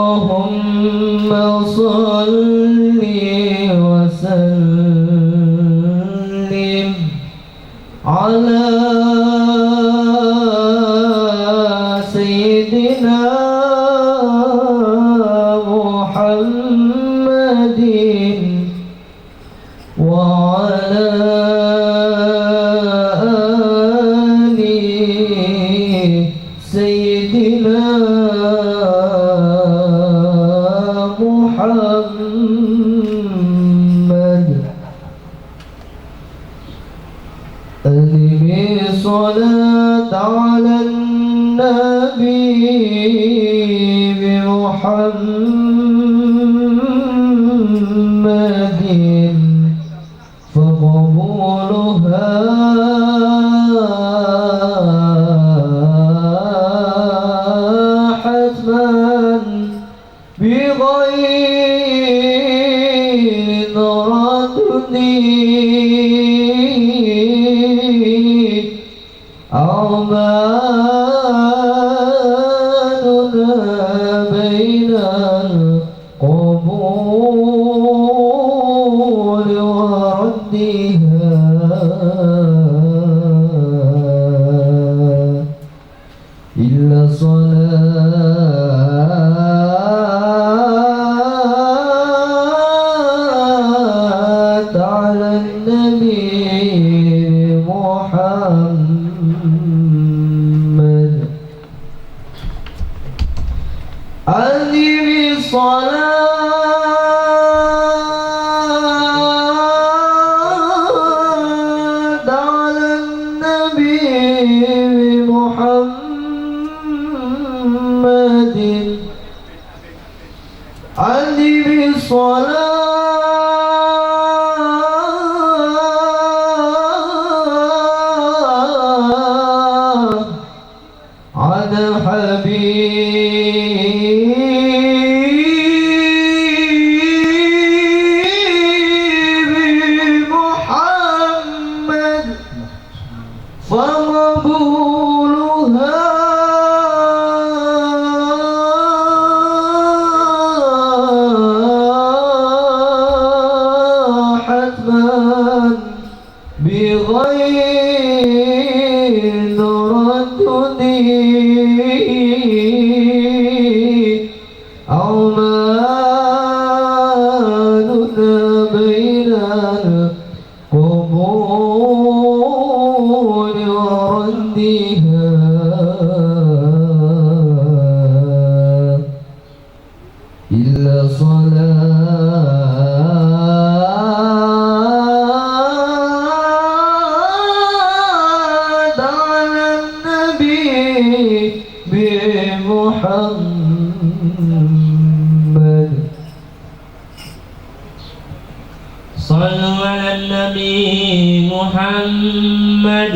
Allahumma salli wa sallim ala sayyidina Muhammadin wa ala ali sayyidina Muhammad. Alimi salat ala nabi Muhammadin faqabuluha hatman بغير ردد أعمالنا بين القبول وردها إلا صلاة على النبي محمد. أذن الصلاة على النبي محمد. أذن الصلاة على حبيبي محمد فمقبولها حتما بغير ردد أعمالنا بين القبول وردها إلا صلاة على النبي بمحمد. صلوا على النبي محمد.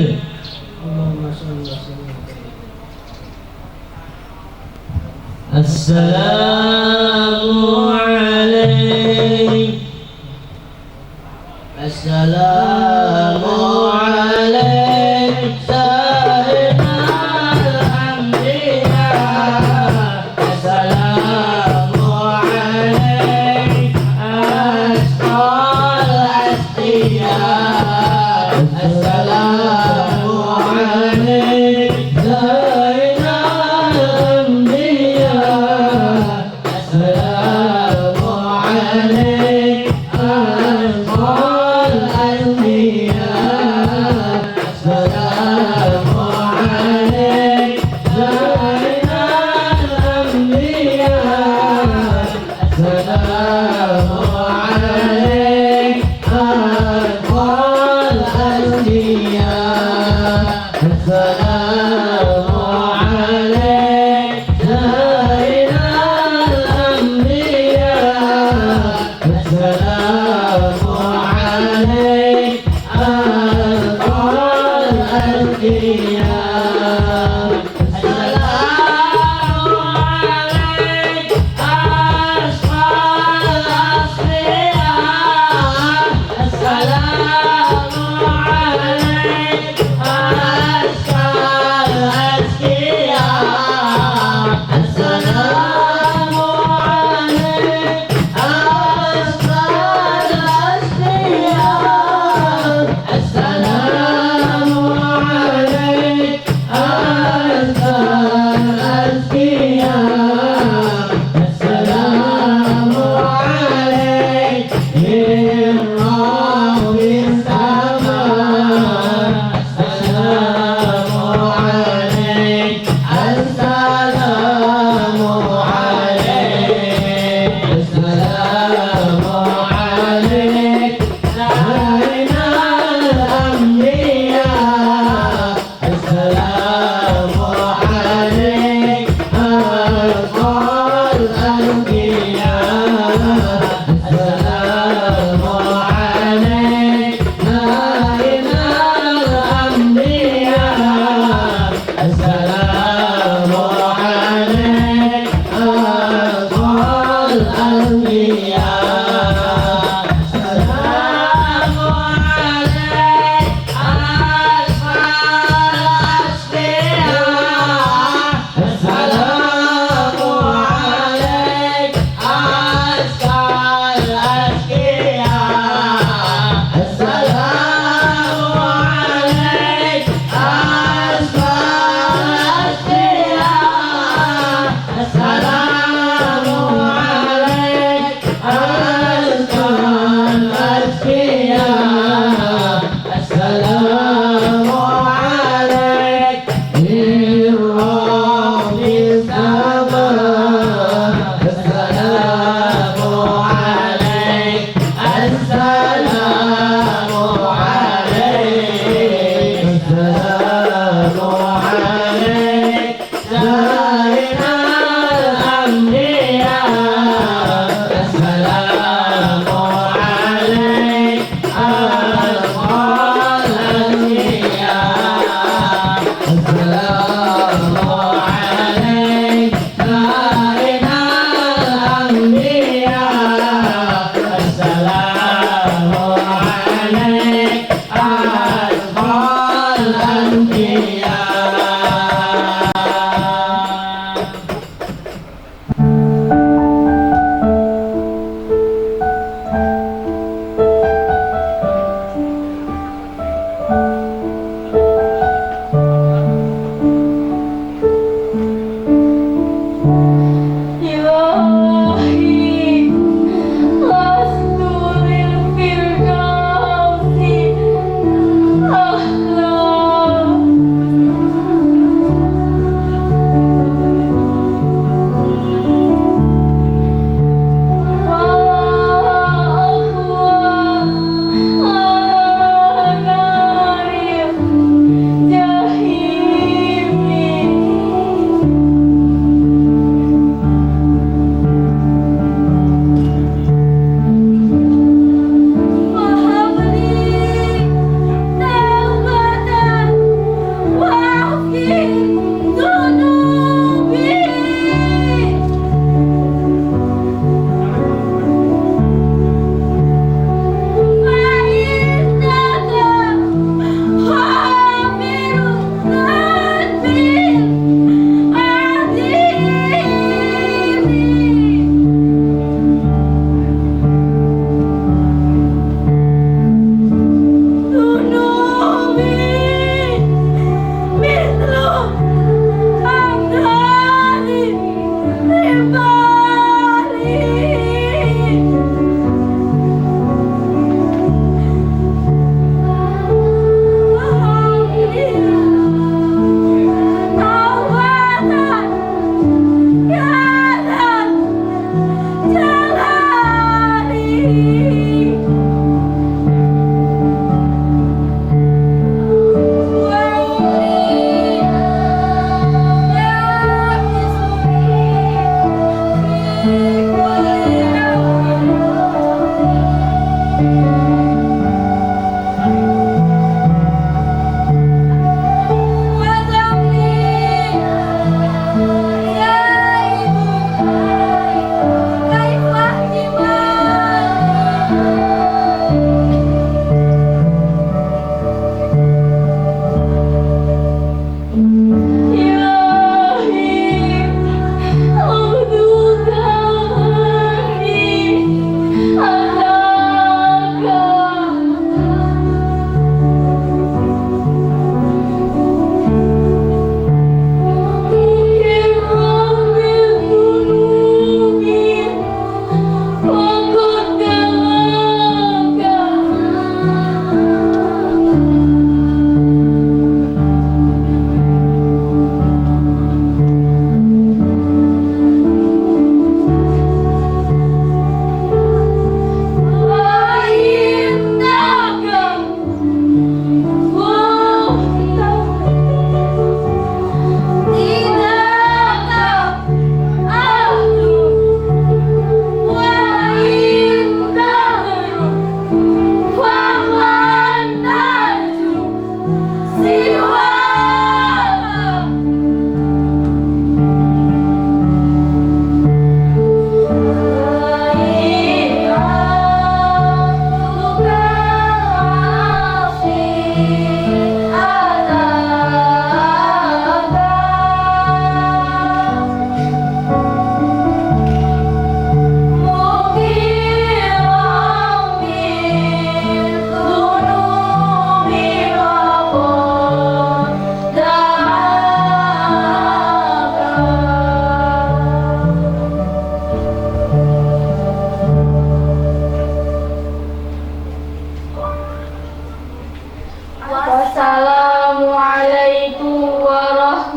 السلام عليك السلام عليك سيدنا الأنبياء. السلام عليك أشقى الأسقياء. السلام عليك سيدنا الأنبياء. السلام عليك أشقى الأسقياء.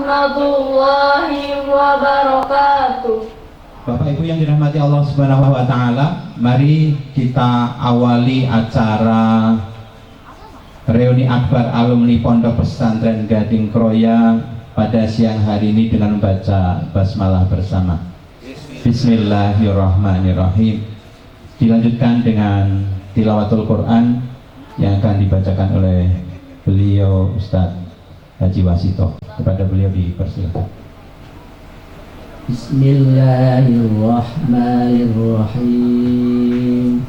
warahmatullahi wabarakatuh. Bapak Ibu yang dirahmati Allah Subhanahu wa taala, mari kita awali acara reuni akbar alumni Pondok Pesantren Gading Kroya pada siang hari ini dengan membaca basmalah bersama. Bismillahirrahmanirrahim. Dilanjutkan dengan tilawatul Quran yang akan dibacakan oleh beliau Ustadz Haji Wasito. Kepada beliau dipersilakan. Bismillahirrahmanirrahim.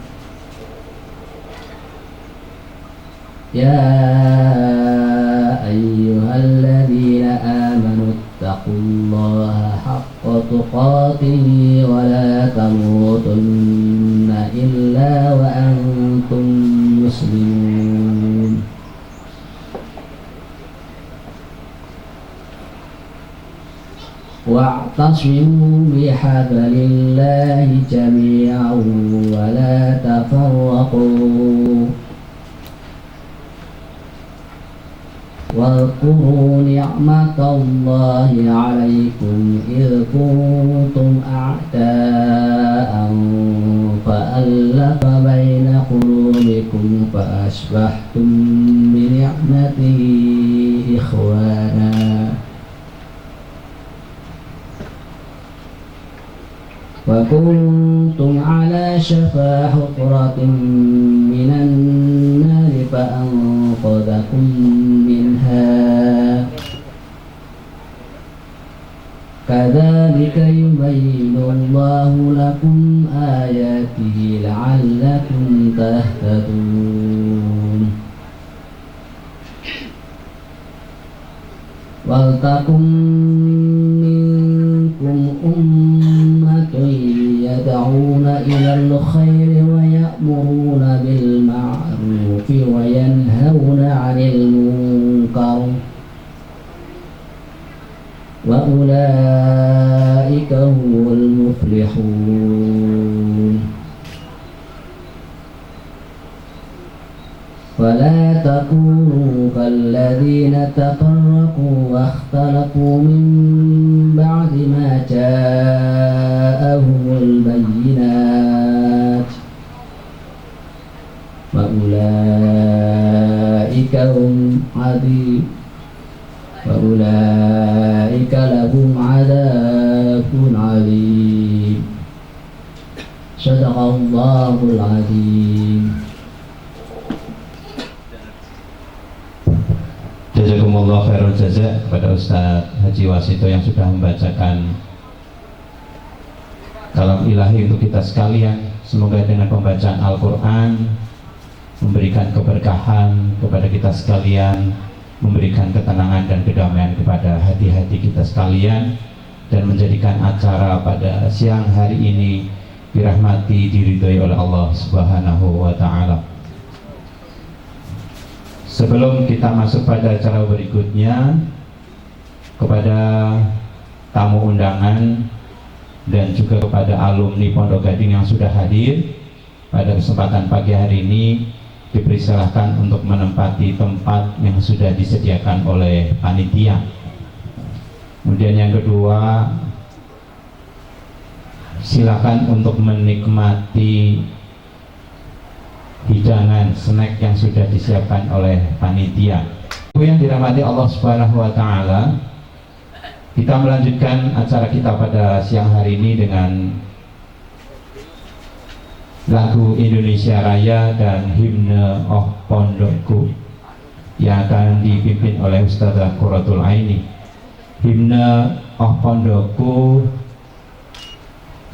Ya ayyuhalladzina amanu ittaqullaha haqqa tuqatih wa la tamutunna illa wa antum muslimun. Wa'tasimu bihablillahi jami'an wa la tafarraqu. واذكروا نعمة الله عليكم إذ كنتم أعداء فألف بين قلوبكم فأصبحتم بنعمته إخوانا وكنتم على شفا حفرة من النار فأنقذكم منها كذلك يبين الله لكم آياته لعلكم تهتدون ولتكن منكم أمة يدعون إلى الخير ويأمرون بالمعروف وينهون عن المنكر وأولئك هم المفلحون ولا تكونوا كالذين تفرقوا واختلفوا من بعد ما جاءهم البينات وأولئك لهم عذاب عليم. صدق الله العظيم. Jazakumullah khairul jaza kepada Ustadz Haji Wasito yang sudah membacakan kalam ilahi untuk kita sekalian. Semoga dengan pembacaan Al-Quran memberikan keberkahan kepada kita sekalian, memberikan ketenangan dan kedamaian kepada hati-hati kita sekalian, dan menjadikan acara pada siang hari ini dirahmati, diridhoi oleh Allah Subhanahu wa Ta'ala. Sebelum kita masuk pada acara berikutnya, kepada tamu undangan dan juga kepada alumni Pondok Gading yang sudah hadir pada kesempatan pagi hari ini, dipersilahkan untuk menempati tempat yang sudah disediakan oleh panitia. Kemudian yang kedua, silakan untuk menikmati hidangan snack yang sudah disiapkan oleh panitia. Yang dirahmati Allah Subhanahu wa Ta'ala, kita melanjutkan acara kita pada siang hari ini dengan lagu Indonesia Raya dan himne Oh Pondokku yang akan dipimpin oleh Ustadzah Qurratul Aini. Himne Oh Pondokku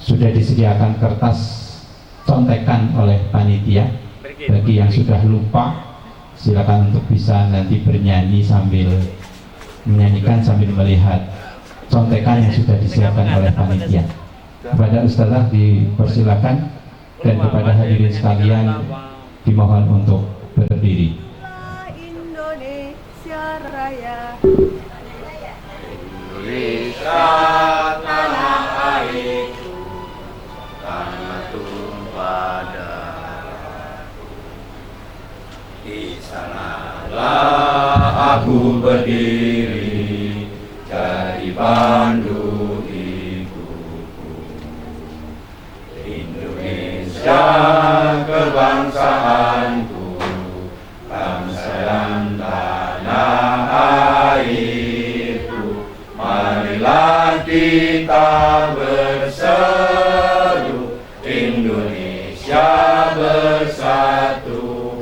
sudah disediakan kertas contekan oleh panitia. Bagi yang sudah lupa, silakan untuk bisa nanti bernyanyi sambil menyanyikan sambil melihat contekan yang sudah disiapkan oleh panitia. Kepada Ustazah dipersilakan, dan kepada hadirin sekalian dimohon untuk berdiri. Indonesia Raya. Indonesia tanah airku, tanah tumpah darahku. Di sanalah aku berdiri, jadi pandu hidupku. Indonesia kebangsaanku, bangsa dan tanah airku. kita berseru, Indonesia bersatu.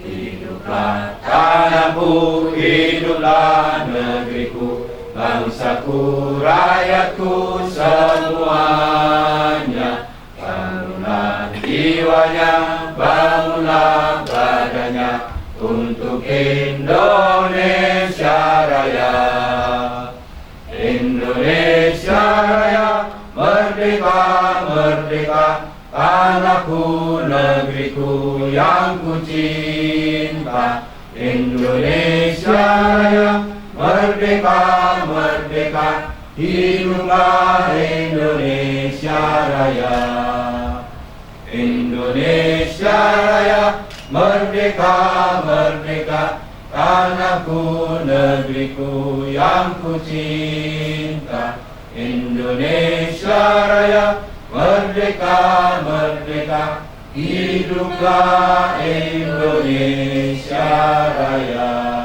Hiduplah tanahku, hiduplah negeriku, bangsaku, rakyatku semuanya. Bangunlah jiwanya, bangunlah badannya, untuk Indonesia Raya. Indonesia Raya, merdeka, merdeka, tanahku, negeriku yang ku cinta. Indonesia Raya, merdeka, merdeka, hiduplah Indonesia Raya. Indonesia Raya, merdeka, merdeka, tanahku, negeriku yang ku cinta. Indonesia Raya, merdeka, merdeka, hiduplah Indonesia Raya.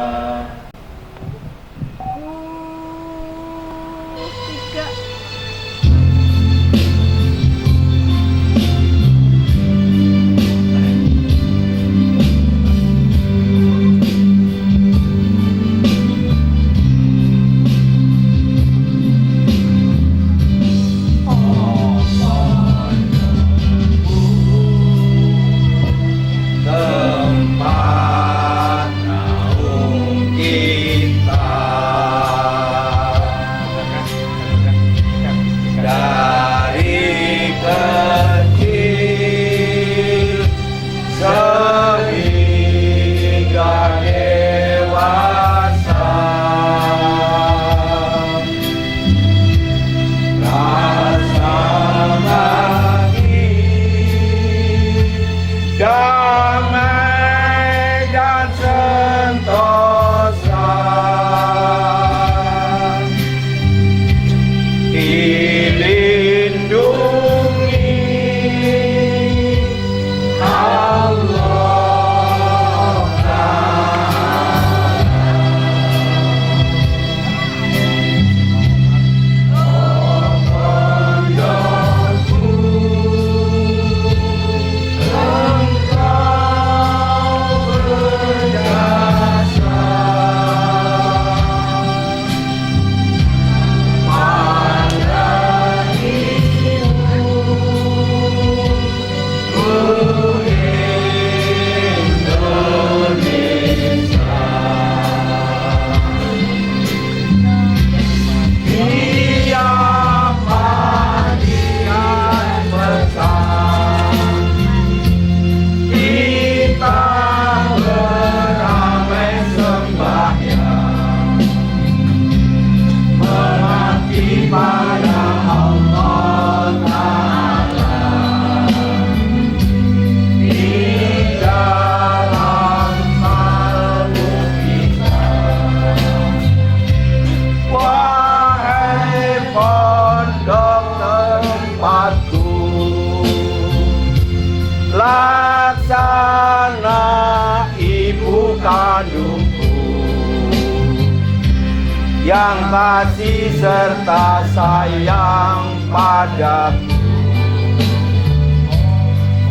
yang kasih serta sayang padaku.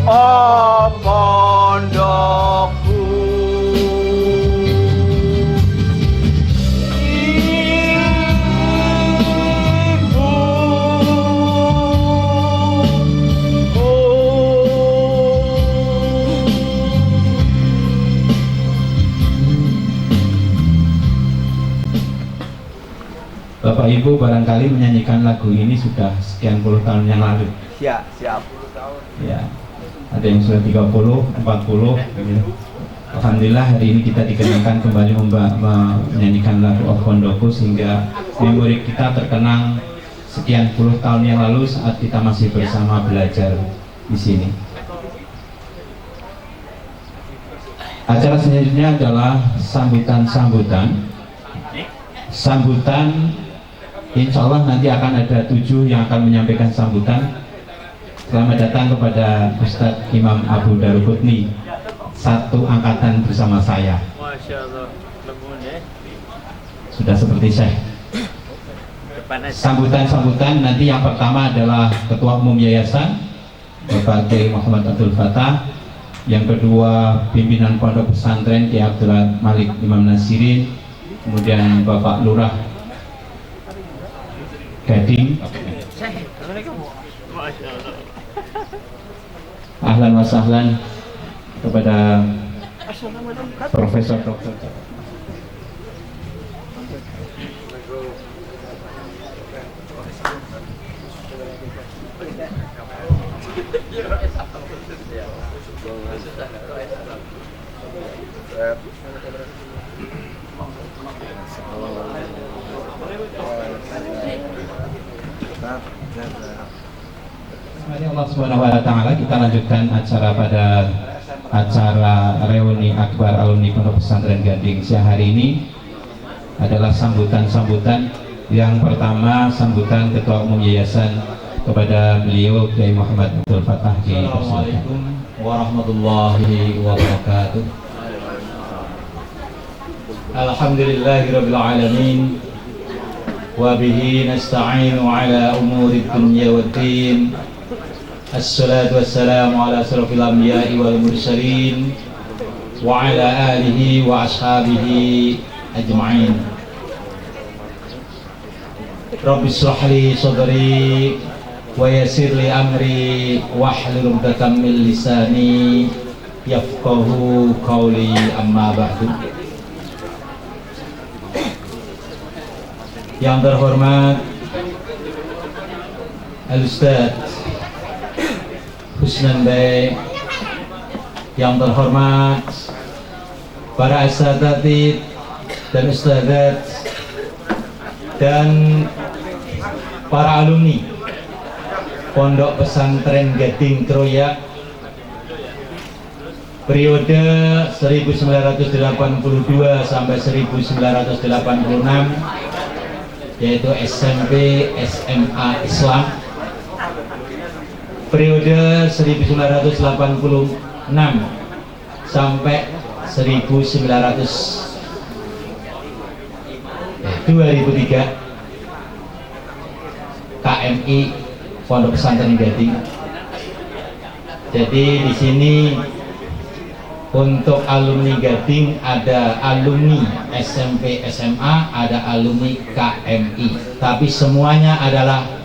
Oh pondokku, Bapak Ibu barangkali menyanyikan lagu ini sudah sekian puluh tahun yang lalu. siap. Ya, ada yang sudah 30, 40. Ya. Alhamdulillah hari ini kita dikenakan kembali menyanyikan lagu Oh Pondokku sehingga memori kita terkenang sekian puluh tahun yang lalu saat kita masih bersama belajar di sini. Acara selanjutnya adalah sambutan. Insya Allah nanti akan ada 7 yang akan menyampaikan sambutan. Selamat datang kepada Ustadz Imam Abu Daruqutni, satu angkatan bersama saya. Masya Allah, Sudah seperti Syekh. sambutan nanti yang pertama adalah Ketua Umum Yayasan Bapak Kiai Muhammad Abdul Fattah, yang kedua pimpinan Pondok Pesantren Kiai Abdul Malik Imam Nasirin, kemudian Bapak Lurah Gading. Ahlan wa sahlan kepada Profesor Dr. Allah Subhanahu wa Ta'ala, kita lanjutkan acara reuni akbar alumni Pondok Pesantren Gading siang hari ini. Adalah sambutan yang pertama, sambutan Ketua Umum Yayasan kepada beliau Kiai Muhammad Abdul Fattah. Assalamualaikum warahmatullahi wabarakatuh. Alhamdulillahirabbil alamin, wa bihi nasta'inu ala umuri dunya waddin. Assalatu wassalamu ala asrafil anbiya'i wal mursalin wa ala alihi wa ashabihi ajma'in. Rabbi shrah li sadri wa yassir li amri wahlul 'uqdatam min lisani yafqahu qawli, amma ba'du. Yang terhormat Al-Ustaz Husnan Bey, yang terhormat para asatidz dan ustadzat dan para alumni Pondok Pesantren Gading Kroya periode 1982 sampai 1986, yaitu SMP SMA Islam, periode 1986 sampai 2003 KMI Pondok Pesantren Gading. Jadi di sini untuk alumni Gading ada alumni SMP SMA, ada alumni KMI, tapi semuanya adalah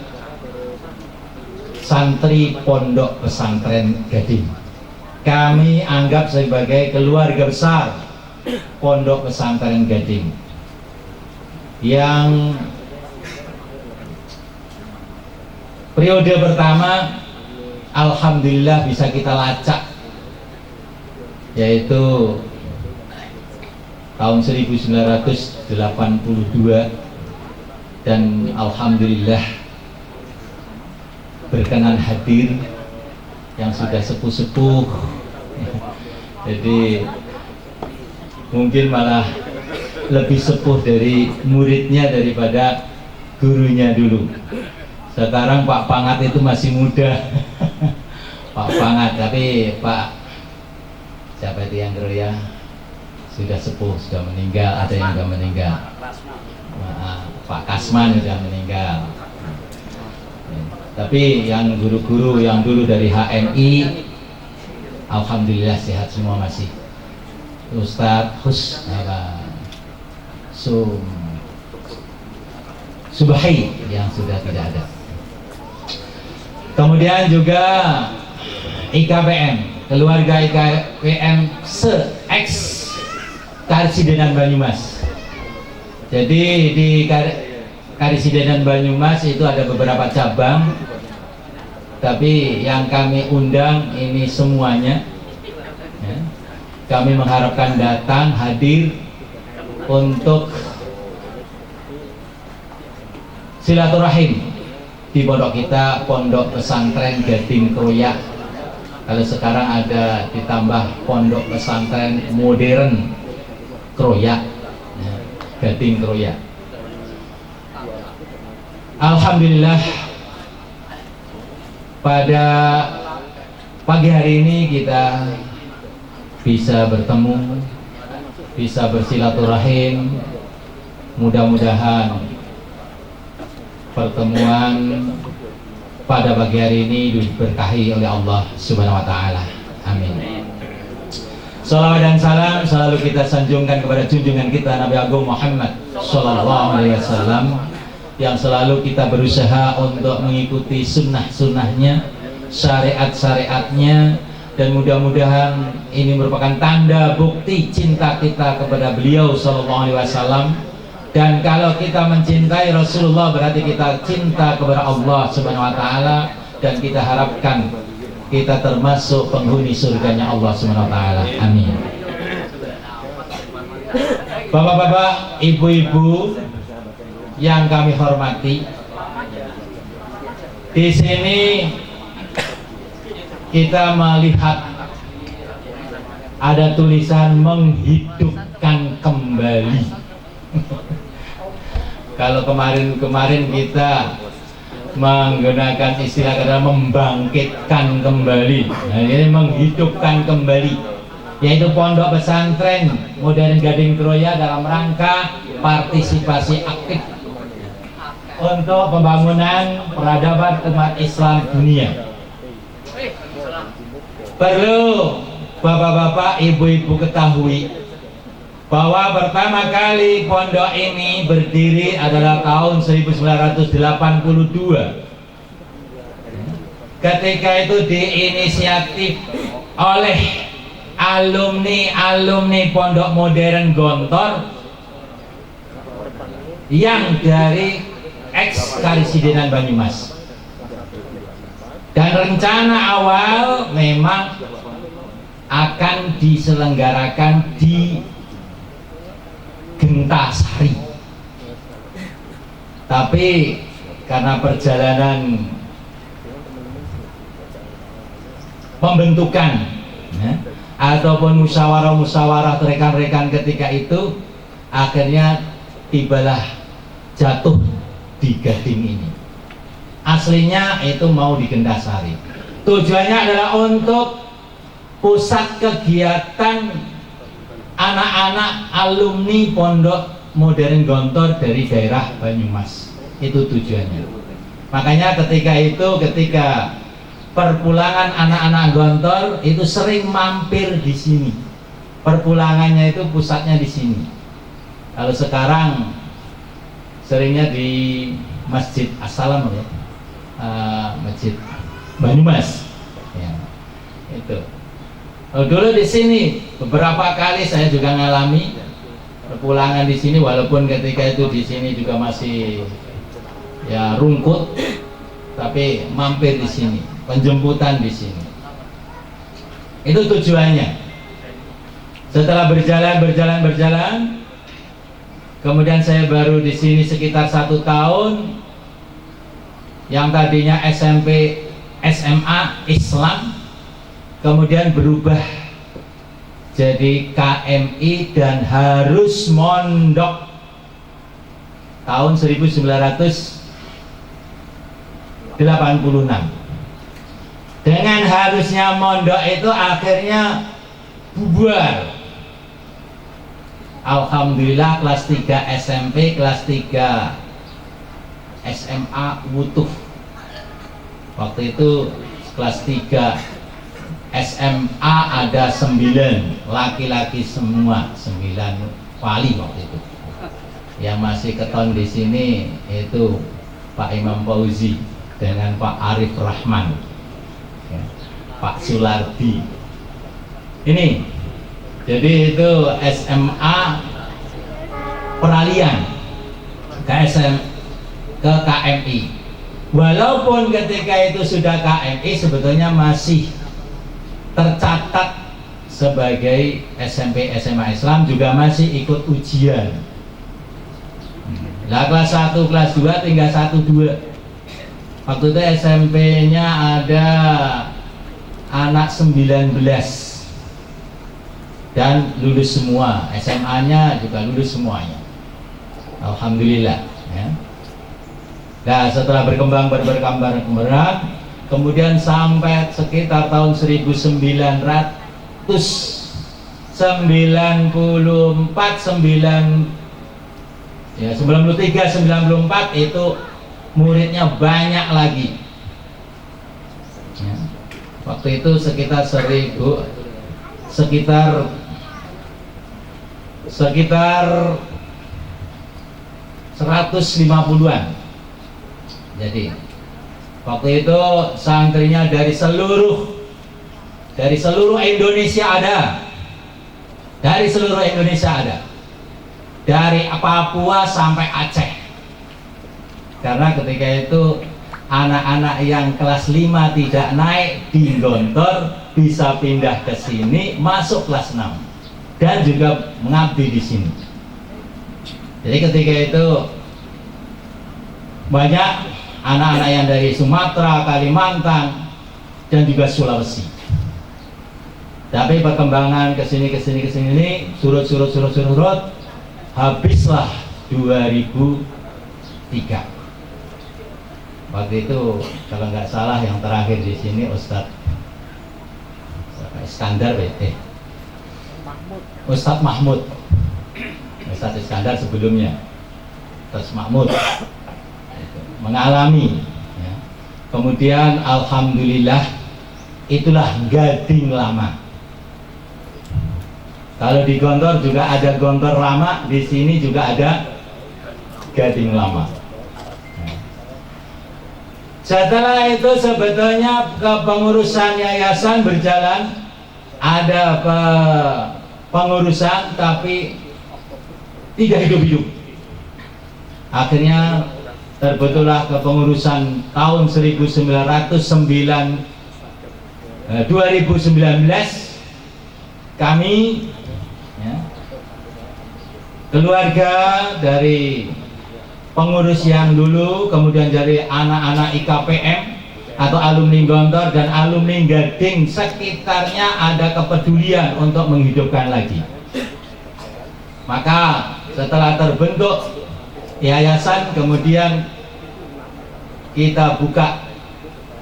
santri Pondok Pesantren Gading. Kami anggap sebagai keluarga besar Pondok Pesantren Gading, yang periode pertama alhamdulillah bisa kita lacak, yaitu tahun 1982, dan alhamdulillah berkenan hadir yang sudah sepuh-sepuh. Jadi mungkin malah lebih sepuh dari muridnya daripada gurunya dulu. Sekarang Pak Pangat itu masih muda Pak Pangat, tapi Pak siapa itu yang Kroya sudah sepuh, sudah meninggal. Ada yang sudah meninggal, Pak Kasman sudah meninggal. Tapi yang guru-guru yang dulu dari HMI alhamdulillah sehat semua masih. Ustadz Subahi yang sudah tidak ada. Kemudian juga IKPM, keluarga IKPM se-ex Karesidenan Banyumas. Jadi di Karesidenan Banyumas itu ada beberapa cabang, tapi yang kami undang ini semuanya ya. Kami mengharapkan datang hadir untuk silaturahim di pondok kita, Pondok Pesantren Gading Kroya. Kalau sekarang ada ditambah Pondok Pesantren Modern Kroya, ya, Gading Kroya. Alhamdulillah pada pagi hari ini kita bisa bertemu, bisa bersilaturahim. Mudah-mudahan pertemuan pada pagi hari ini diberkahi oleh Allah Subhanahu wa taala. Amin. Salawat dan salam selalu kita sanjungkan kepada junjungan kita Nabi Agung Muhammad sallallahu alaihi wasallam yang selalu kita berusaha untuk mengikuti sunnah-sunnahnya, syariat-syariatnya, dan mudah-mudahan ini merupakan tanda bukti cinta kita kepada beliau sallallahu alaihi wasallam. Dan kalau kita mencintai Rasulullah berarti kita cinta kepada Allah Subhanahu wa taala, dan kita harapkan kita termasuk penghuni surganya Allah Subhanahu wa taala. Amin. Bapak-bapak, ibu-ibu yang kami hormati, di sini kita melihat ada tulisan menghidupkan kembali. Kalau kemarin kita menggunakan istilah kata membangkitkan kembali, nah ini menghidupkan kembali, yaitu pondok pesantren modern Gading Kroya dalam rangka partisipasi aktif untuk pembangunan peradaban umat Islam dunia. Perlu bapak-bapak, ibu-ibu ketahui bahwa pertama kali pondok ini berdiri adalah tahun 1982. Ketika itu diinisiatif oleh alumni Pondok Modern Gontor yang dari ex-Karisidenan Banyumas. Dan rencana awal memang akan diselenggarakan di Gentasari, tapi karena perjalanan pembentukan ataupun musyawarah rekan-rekan ketika itu, akhirnya tibalah jatuh di Gading ini. Aslinya itu mau di Gentasari. Tujuannya adalah untuk pusat kegiatan anak-anak alumni Pondok Modern Gontor dari daerah Banyumas. Itu tujuannya. Makanya ketika perpulangan anak-anak Gontor itu sering mampir di sini. Perpulangannya itu pusatnya di sini. Kalau sekarang seringnya di Masjid Assalam ya, Masjid Banyumas. Ya, itu. Dulu di sini beberapa kali saya juga ngalami perpulangan di sini, walaupun ketika itu di sini juga masih ya rungkut, tapi mampir di sini, penjemputan di sini. Itu tujuannya. Setelah berjalan, kemudian saya baru di sini sekitar 1 tahun. Yang tadinya SMP, SMA Islam, kemudian berubah jadi KMI dan harus mondok tahun 1986. Dengan harusnya mondok itu akhirnya bubar. Alhamdulillah kelas 3 SMP, kelas 3 SMA wutuh. Waktu itu kelas 3 SMA ada 9 laki-laki semua, 9 wali waktu itu. Yang masih keton di sini itu Pak Imam Fauzi dengan Pak Arif Rahman, ya, Pak Sulardi. Ini jadi itu SMA peralihan ke KMI. Walaupun ketika itu sudah KMI, sebetulnya masih tercatat sebagai SMP SMA Islam, juga masih ikut ujian. Nah, kelas 1, kelas 2 tinggal 1, 2. Waktu itu SMP-nya ada anak 19 dan lulus semua. SMA-nya juga lulus semuanya. Alhamdulillah ya. Nah, setelah berkembang, kemudian sampai sekitar tahun 1993-94 itu muridnya banyak lagi. Ya. Waktu itu sekitar 150-an. Jadi waktu itu santrinya dari seluruh Indonesia ada. Dari seluruh Indonesia ada. Dari Papua sampai Aceh. Karena ketika itu anak-anak yang kelas 5 tidak naik di Gontor bisa pindah ke sini, masuk kelas 6 dan juga mengabdi di sini. Jadi ketika itu banyak anak-anak yang dari Sumatera, Kalimantan dan juga Sulawesi. Tapi perkembangan kesini surut, habislah 2003. Waktu itu kalau nggak salah yang terakhir di sini Ustadz Iskandar, Ustadz Mahmud, Ustadz Iskandar sebelumnya, Ustadz Mahmud mengalami. Ya. Kemudian alhamdulillah itulah Gading lama. Kalau di Gontor juga ada Gontor lama, di sini juga ada Gading lama. Setelah itu sebetulnya kepengurusan yayasan berjalan, ada pengurusan tapi tidak hidup-hidup. Akhirnya terbentuklah kepengurusan tahun 2019 kami ya, keluarga dari pengurus yang dulu, kemudian dari anak-anak IKPM atau alumni Gontor dan alumni Gading sekitarnya ada kepedulian untuk menghidupkan lagi. Maka setelah terbentuk yayasan, kemudian kita buka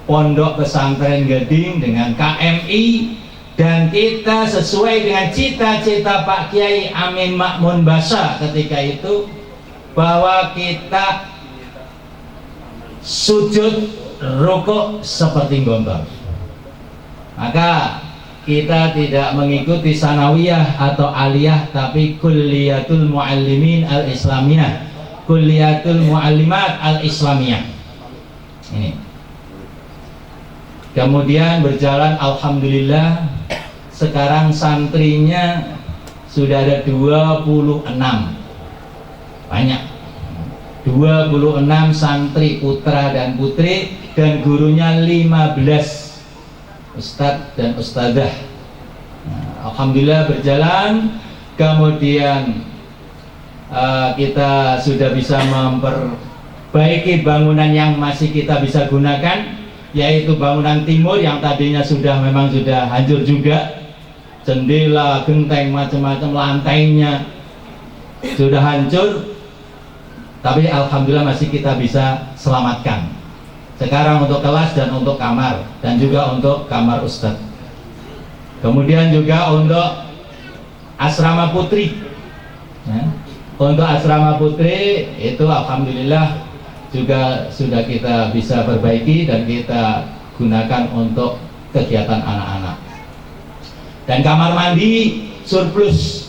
pondok pesantren Gading dengan KMI, dan kita sesuai dengan cita-cita Pak Kiai Amin Makmun Basa ketika itu, bahwa kita sujud rukuk seperti Gontor. Maka kita tidak mengikuti sanawiyah atau aliyah, tapi kulliyatul muallimin al-islamiyah, kulliyatul muallimat al-islamiyah. Ini. Kemudian berjalan alhamdulillah, sekarang santrinya sudah ada 26. Banyak, 26 santri putra dan putri, dan gurunya 15 ustadz dan ustadzah. Alhamdulillah berjalan. Kemudian kita sudah bisa memperbaiki bangunan yang masih kita bisa gunakan, yaitu bangunan timur yang tadinya memang sudah hancur juga, jendela, genteng, macam-macam, lantainya sudah hancur. Tapi alhamdulillah masih kita bisa selamatkan. Sekarang untuk kelas dan untuk kamar, dan juga untuk kamar ustadz. Kemudian juga untuk asrama putri. Ya. Untuk asrama putri itu alhamdulillah juga sudah kita bisa perbaiki dan kita gunakan untuk kegiatan anak-anak. Dan kamar mandi surplus.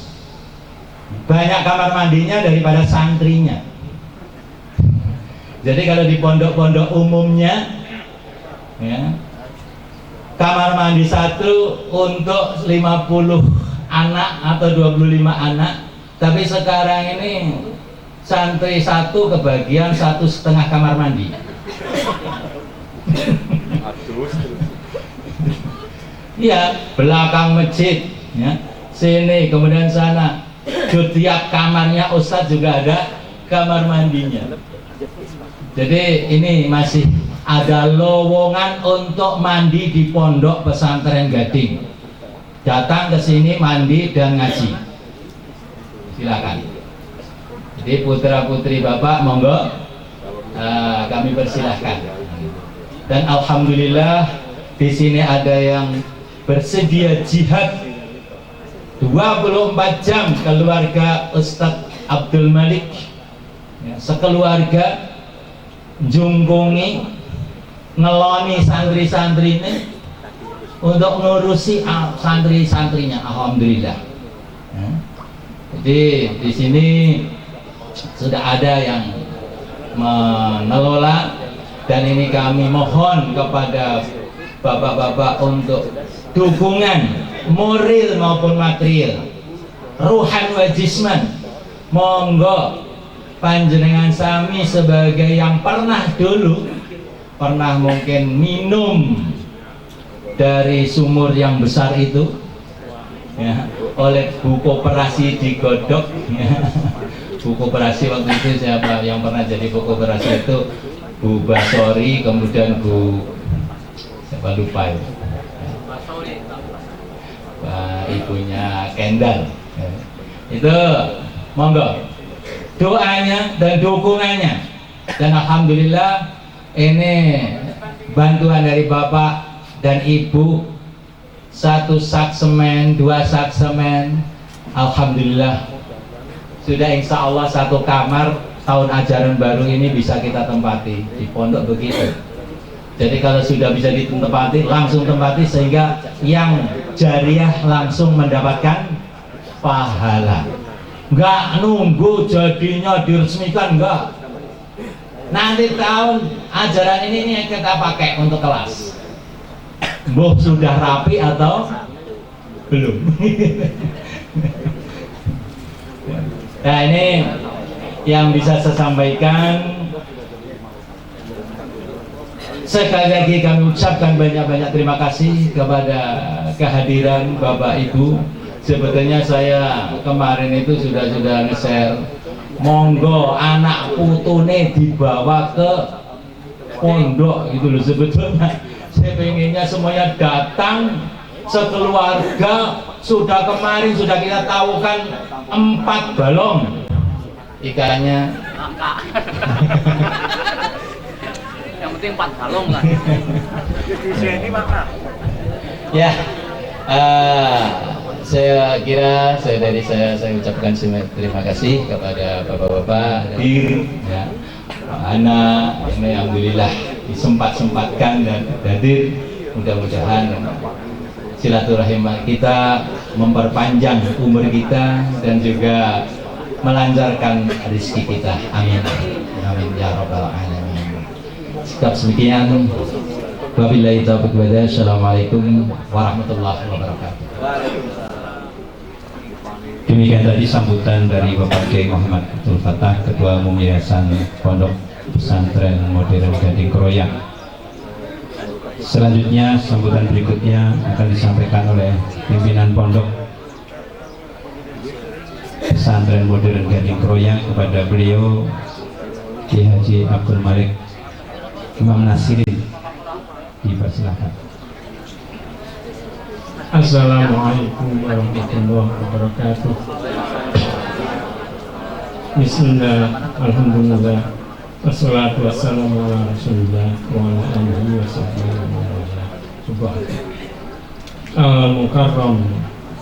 Banyak kamar mandinya daripada santrinya. Jadi kalau di pondok-pondok umumnya ya, kamar mandi satu untuk 50 anak atau 25 anak, tapi sekarang ini santri satu kebagian 1,5 kamar mandi. Iya, belakang masjid ya, sini kemudian sana, di tiap kamarnya ustadz juga ada kamar mandinya. Jadi ini masih ada lowongan untuk mandi di pondok pesantren Gading. Datang ke sini mandi dan ngaji. Silakan. Jadi putra putri bapak monggo, kami persilahkan. Dan alhamdulillah di sini ada yang bersedia jihad 24 jam, keluarga Ustadz Abdul Malik ya, sekeluarga jungkungi ngeloni santri-santri ini untuk ngurusi santri-santrinya. Alhamdulillah. Jadi di sini sudah ada yang mengelola, dan ini kami mohon kepada bapak-bapak untuk dukungan moral maupun material, ruhan wa jisman. Monggo panjenengan sami sebagai yang pernah mungkin minum dari sumur yang besar itu, ya, oleh Bu Koperasi digodok, ya. Bu Koperasi waktu itu siapa yang pernah jadi Bu Koperasi itu? Bu Basori, kemudian Bu siapa lupa ya. Ibunya Kendal, ya. Itu monggo doanya dan dukungannya, dan alhamdulillah ini bantuan dari Bapak dan Ibu, 1 sak semen, 2 sak semen, alhamdulillah sudah insya Allah 1 kamar tahun ajaran baru ini bisa kita tempati di pondok begitu. Jadi kalau sudah bisa ditempati, langsung tempati, sehingga yang jariah langsung mendapatkan pahala. Enggak nunggu jadinya diresmikan, enggak. Nanti tahun ajaran ini kita pakai untuk kelas. Mbah sudah rapi atau belum? Nah, ini yang bisa saya sampaikan. Sekali lagi kami ucapkan banyak-banyak terima kasih kepada kehadiran Bapak Ibu. Sebetulnya saya kemarin itu sudah nge-share, monggo anak putune dibawa ke pondok gitu loh. Sebetulnya saya pengennya semuanya datang sekeluarga. Sudah kemarin sudah kita tahu kan 4 balong ikannya. Yang penting 4 balong lah. Ya, saya kira saya ucapkan terima kasih kepada bapak-bapak hadir, ya, anak ini alhamdulillah disempatkan dan hadir. Mudah-mudahan silaturahim kita memperpanjang umur kita dan juga melancarkan rezeki kita. Amin. Amin ya rabbal alamin. Sikap demikian. Wabillahi taufiq wal hidayah. Assalamualaikum warahmatullahi wabarakatuh. Demikian tadi sambutan dari Bapak Kiai Muhammad Abdul Fattah, Ketua Umum Yayasan Pondok Pesantren Modern Gading Kroyak. Selanjutnya sambutan berikutnya akan disampaikan oleh pimpinan Pondok Pesantren Modern Gading Kroyak. Kepada beliau Ki Haji Abdul Malik Imam Nasirin, dipersilakan. Assalamualaikum warahmatullahi wabarakatuh. Bismillah, alhamdulillah, wassalatu wassalamu ala rasulillah wa ala alihi wa sahbihi wa wala. Subhanallah. Al-Mukarram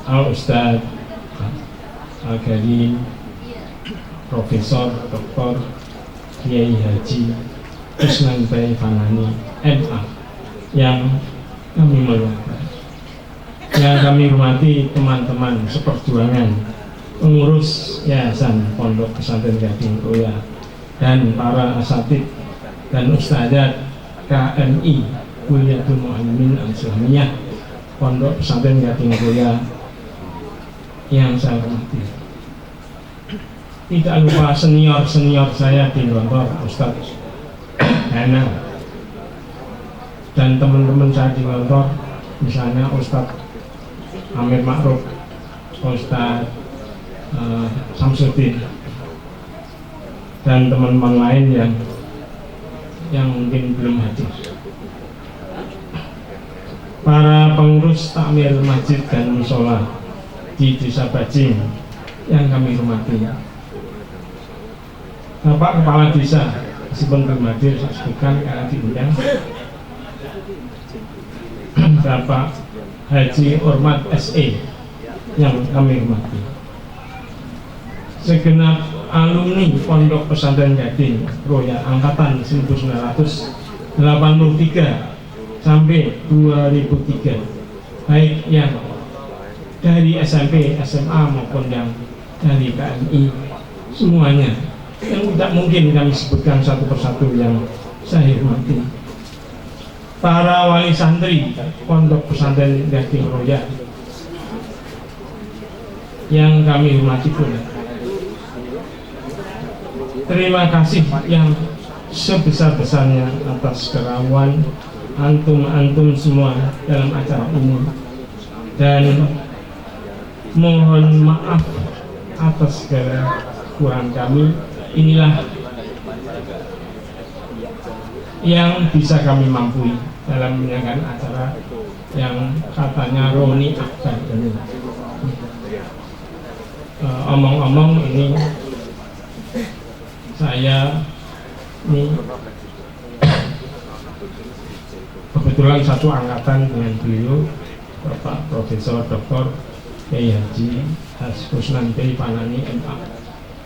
Al-Ustaz Al-Karim Profesor Dr. Kiai Haji Usman Bayi Fanani MA yang kami muliakan, yang kami hormati teman-teman seperjuangan pengurus Yayasan Pondok Pesantren Gading Kroyak dan para asatid dan ustadzat KMI Kuliatul Mu'allimin Al-Islamiyah Pondok Pesantren Gading Kroyak yang saya hormati. Tidak lupa senior saya di Gontor, Ustadz Hana, dan teman-teman saya di Gontor, misalnya Ustadz Amir Ma'ruf, Ustadz Samsudin, dan teman-teman lain yang mungkin belum hadir. Para pengurus takmir masjid dan musola di Desa Bajing yang kami hormati, Bapak Kepala Desa meskipun belum hadir, saya sebutkan karena diundang, Bapak Haji Ormat SE yang kami hormati, segenap alumni Pondok Pesantren Gading Roya angkatan 1983 sampai 2003, baik yang dari SMP, SMA maupun yang dari KMI, semuanya yang tidak mungkin kami sebutkan satu persatu yang saya hormati. Para wali santri Pondok Pesantren Gading Roya yang kami hormati pula, terima kasih yang sebesar-besarnya atas kerawan antum semua dalam acara ini, dan mohon maaf atas segala kurang kami. Inilah yang bisa kami mampu dalam menyaksikan acara yang katanya Roni Akbar ini. Omong-omong ini saya ini kebetulan satu angkatan dengan beliau, Bapak Profesor Dr. Kiai Haji Haskusnan Kiai Panani MA.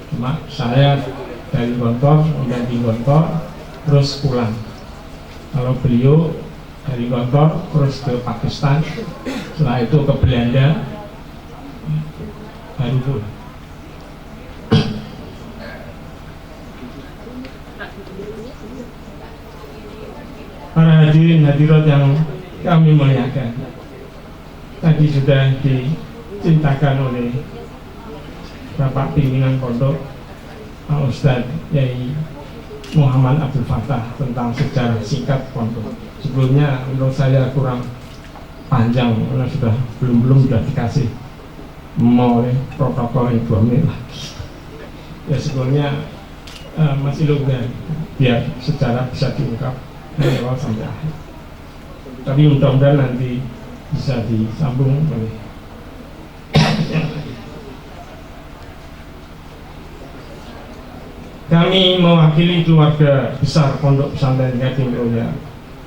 Cuma saya dari Gontor mengganti Gontor terus pulang. Kalau beliau dari Gontor terus ke Pakistan, setelah itu ke Belanda, baru pulang. Para hadirin hadirat yang kami muliakan, tadi sudah diceritakan oleh Bapak Pimpinan Pondok, Pak Ustadz Yai Muhammad Abdul Fattah, tentang sejarah singkat pondok. Sebelumnya menurut saya kurang panjang karena belum sudah dikasih mau oleh protokol yang 2 menit lagi. Ya sebelumnya masih longgar biar sejarah bisa diungkap dari awal sampai akhir. Tapi mudah-mudahan nanti bisa disambung oleh kami mewakili keluarga besar Pondok Pesantren Gading Roya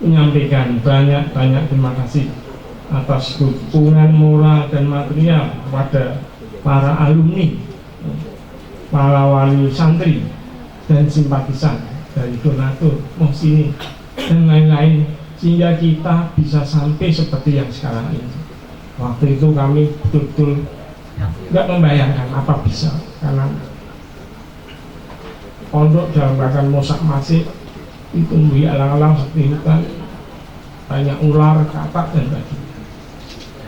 menyampaikan banyak terima kasih atas dukungan moral dan material kepada para alumni, para wali santri dan simpatisan dari donatur, muhsinin dan lain-lain, sehingga kita bisa sampai seperti yang sekarang ini. Waktu itu kami betul-betul nggak membayangkan apa bisa, karena pondok dalam bahkan mosak masih ditumbuhi alang-alang seperti hutan, banyak ular, katak dan sebagainya.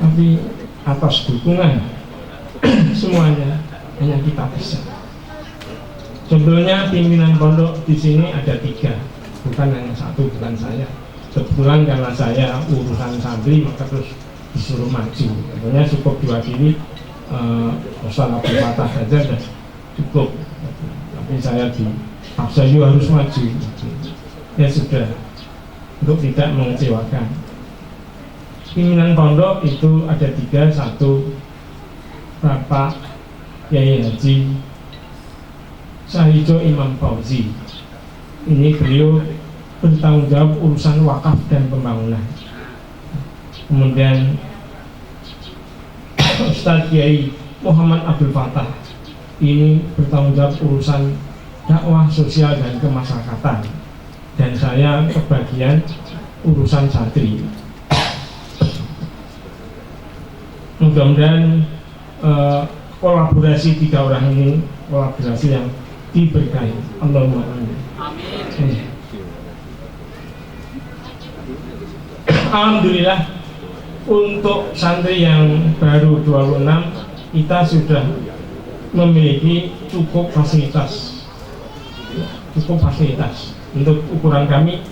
Tapi atas dukungan semuanya hanya kita bisa. Sebetulnya pimpinan pondok di sini ada 3, bukan hanya 1, bukan saya. Kebetulan karena saya urusan santri maka terus disuruh maju. Sebenarnya cukup diwakili Ustaz Abdul Fattah saja dan cukup. Tapi saya dipaksa juga harus maju. Ya sudah, untuk tidak mengecewakan. Pimpinan pondok itu ada 3, 1 Bapak Kiai Haji Sahijo Imam Fauzi. Ini beliau bertanggung jawab urusan wakaf dan pembangunan. Kemudian Ustadz Kiai Muhammad Abdul Fattah, ini bertanggung jawab urusan dakwah sosial dan kemasyarakatan, dan saya kebagian urusan santri. Mudah-mudahan kolaborasi 3 orang ini kolaborasi yang diberkahi. Allahumma amin. Alhamdulillah, untuk santri yang baru 26 kita sudah memiliki cukup fasilitas untuk ukuran kami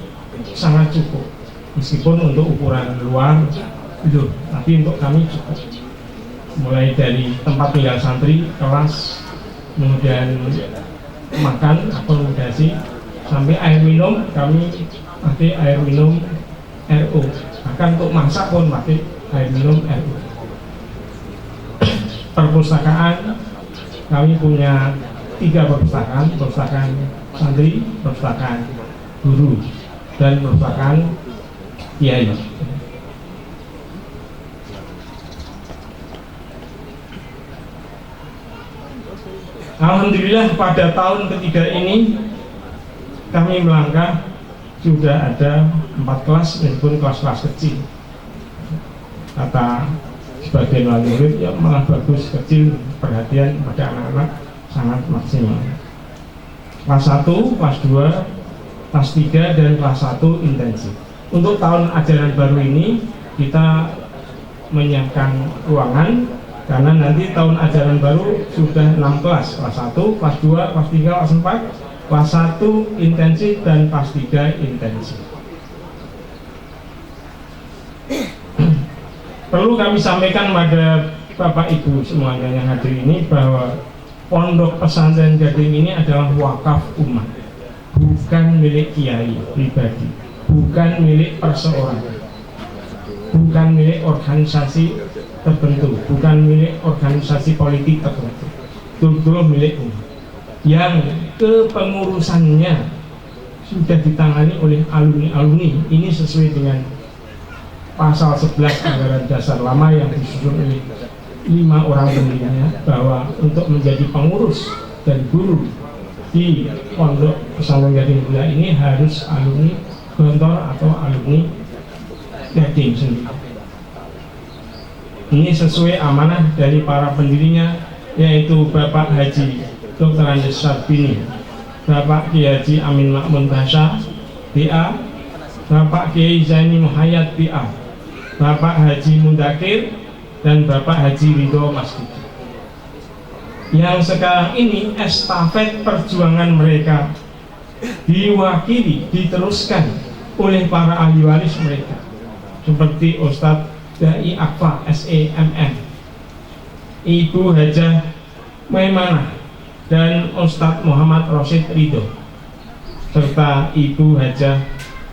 sangat cukup, meskipun untuk ukuran luar belum, tapi untuk kami cukup. Mulai dari tempat tinggal santri, kelas, kemudian makan, akomodasi, sampai air minum, kami pakai air minum RO, bahkan untuk masak pun pakai air minum RO. Perpustakaan, kami punya 3 perpustakaan, perpustakaan santri, perpustakaan guru, dan perpustakaan kiai. Alhamdulillah pada tahun ketiga ini kami melangkah sudah ada 4 kelas, meskipun kelas-kelas kecil. Kata sebagian wali murid, ya malah bagus, kecil, perhatian pada anak-anak sangat maksimal. Kelas 1, kelas 2, kelas 3, dan kelas 1 intensif. Untuk tahun ajaran baru ini kita menyiapkan ruangan, karena nanti tahun ajaran baru sudah 6 kelas, kelas 1, kelas 2, kelas 3, kelas 4, kelas 1 intensif, dan kelas 3 intensif. Perlu kami sampaikan pada Bapak Ibu semuanya yang hadir ini bahwa Pondok Pesantren Gading ini adalah wakaf umat, bukan milik kiai pribadi, bukan milik perseorangan, bukan milik organisasi tertentu, bukan milik organisasi politik tertentu, betul-betul milik umat yang kepengurusannya sudah ditangani oleh alumni-alumni. Ini sesuai dengan pasal 11 Anggaran Dasar Lama yang disusun oleh 5 orang pendirinya, bahwa untuk menjadi pengurus dan guru di Pondok Pesantren Gading Mulia ini harus alumni Gontor atau alumni Gading sendiri. Ini sesuai amanah dari para pendirinya, yaitu Bapak Haji Dr. Andes Sarbini, Bapak Kiai Haji Amin Makmun Basha, PA, Bapak Kiai Zaini Muhayyad, PA, Bapak Haji Mundakir, dan Bapak Haji Ridho Masjid. Yang sekarang ini estafet perjuangan mereka diwakili, diteruskan oleh para ahli waris mereka, seperti Ustadz Dai Akfa SEMM, Ibu Hajah Maimanah, dan Ustadz Muhammad Rosid Ridho, serta Ibu Hajah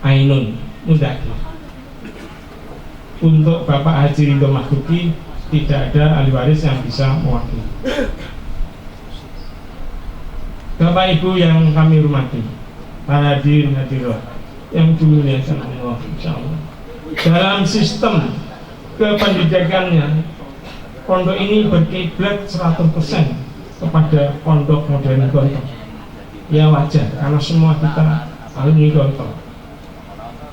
Ainun Mundakir. Untuk Bapak Haji Ridho Mahduki tidak ada ahli waris yang bisa mewakili. Bapak Ibu yang kami hormati, para hadirin hadirat yang dimuliakan Allah, insyaallah, dalam sistem kependidikannya pondok ini berkiblat 100% kepada pondok modern Gontor. Ya wajar, karena semua kita alumni Gontor.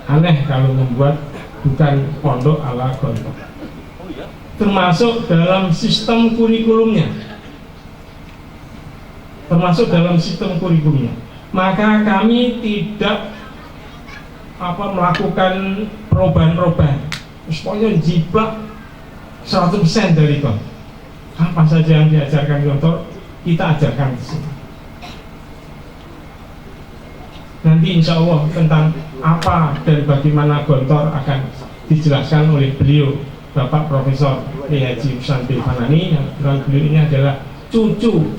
Aneh kalau membuat bukan pondok ala Gontor. Termasuk dalam sistem kurikulumnya. Maka kami tidak melakukan perubahan-perubahan. Pokoknya jiplak 100% dari Gontor. Apa saja yang diajarkan Gontor, kita ajarkan di sini. Nanti insya Allah tentang apa dan bagaimana Gontor akan dijelaskan oleh beliau, Bapak Profesor Kiai Haji Husain bin Fanani, yang beliau ini adalah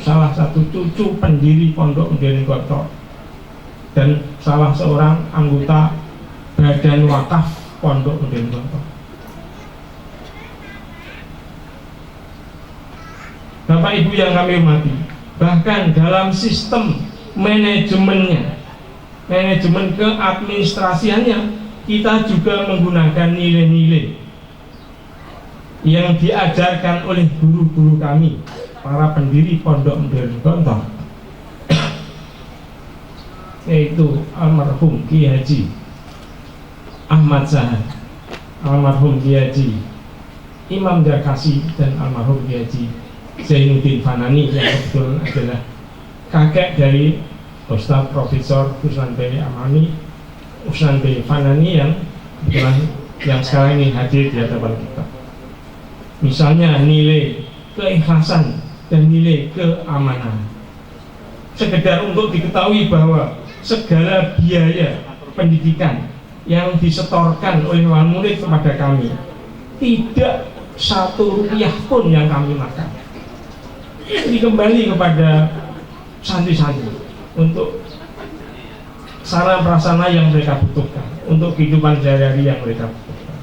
salah satu cucu pendiri Pondok Modern Gontor dan salah seorang anggota Badan Wakaf Pondok Modern Gontor. Bapak Ibu yang kami hormati, bahkan dalam sistem manajemen keadministrasiannya, kita juga menggunakan nilai-nilai yang diajarkan oleh guru-guru kami, para pendiri Pondok Modern Gontor, yaitu almarhum Kiai Haji Ahmad Zahar, almarhum Kiai Haji Imam Darkasi, dan almarhum Kiai Haji Zainuddin Fanani, yang kebetulan adalah kakek dari Ustadz Profesor Husain bin Fanani yang sekarang ini hadir di hadapan kita. Misalnya nilai keikhlasan dan nilai keamanan. Sekedar untuk diketahui bahwa segala biaya pendidikan yang disetorkan oleh wali murid kepada kami, tidak 1 rupiah pun yang kami makan. Ini kembali kepada santri-santri untuk sarana prasarana yang mereka butuhkan, untuk kehidupan sehari-hari yang mereka butuhkan.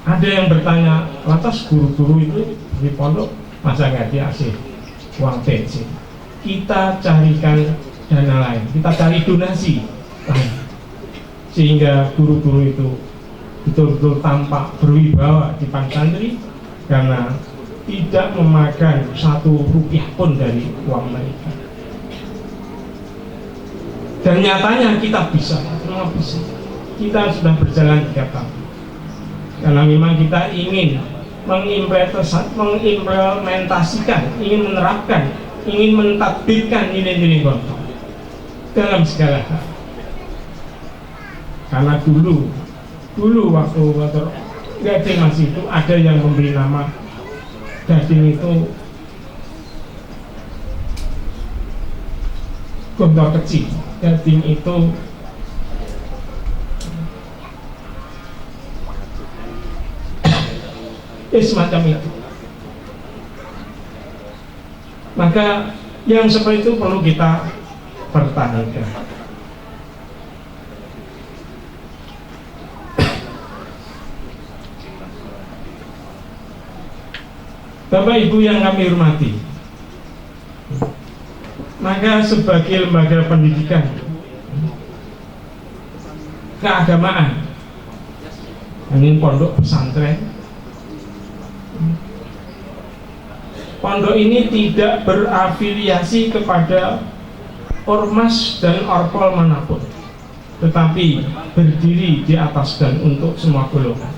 Ada yang bertanya, lantas guru-guru itu di pondok masa nggak dikasih uang bensin? Kita carikan dana lain, kita cari donasi lain, sehingga guru-guru itu betul-betul tampak berwibawa di depan santri, karena tidak memakan 1 rupiah pun dari uang mereka. Dan nyatanya kita bisa. Kita sudah berjalan 3 tahun. Karena memang kita ingin mengimplementasikan, ingin menerapkan, ingin mentadbirkan nilai-nilai Gontor dalam segala hal. Karena dulu waktu Gontor Gading masih itu ada yang memberi nama Gading itu Gontor kecil, Gading itu semacam itu. Maka yang seperti itu perlu kita pertahankan. Bapak Ibu yang kami hormati, maka sebagai lembaga pendidikan keagamaan, ini pondok pesantren, pondok ini tidak berafiliasi kepada ormas dan orpol manapun, tetapi berdiri di atas dan untuk semua golongan.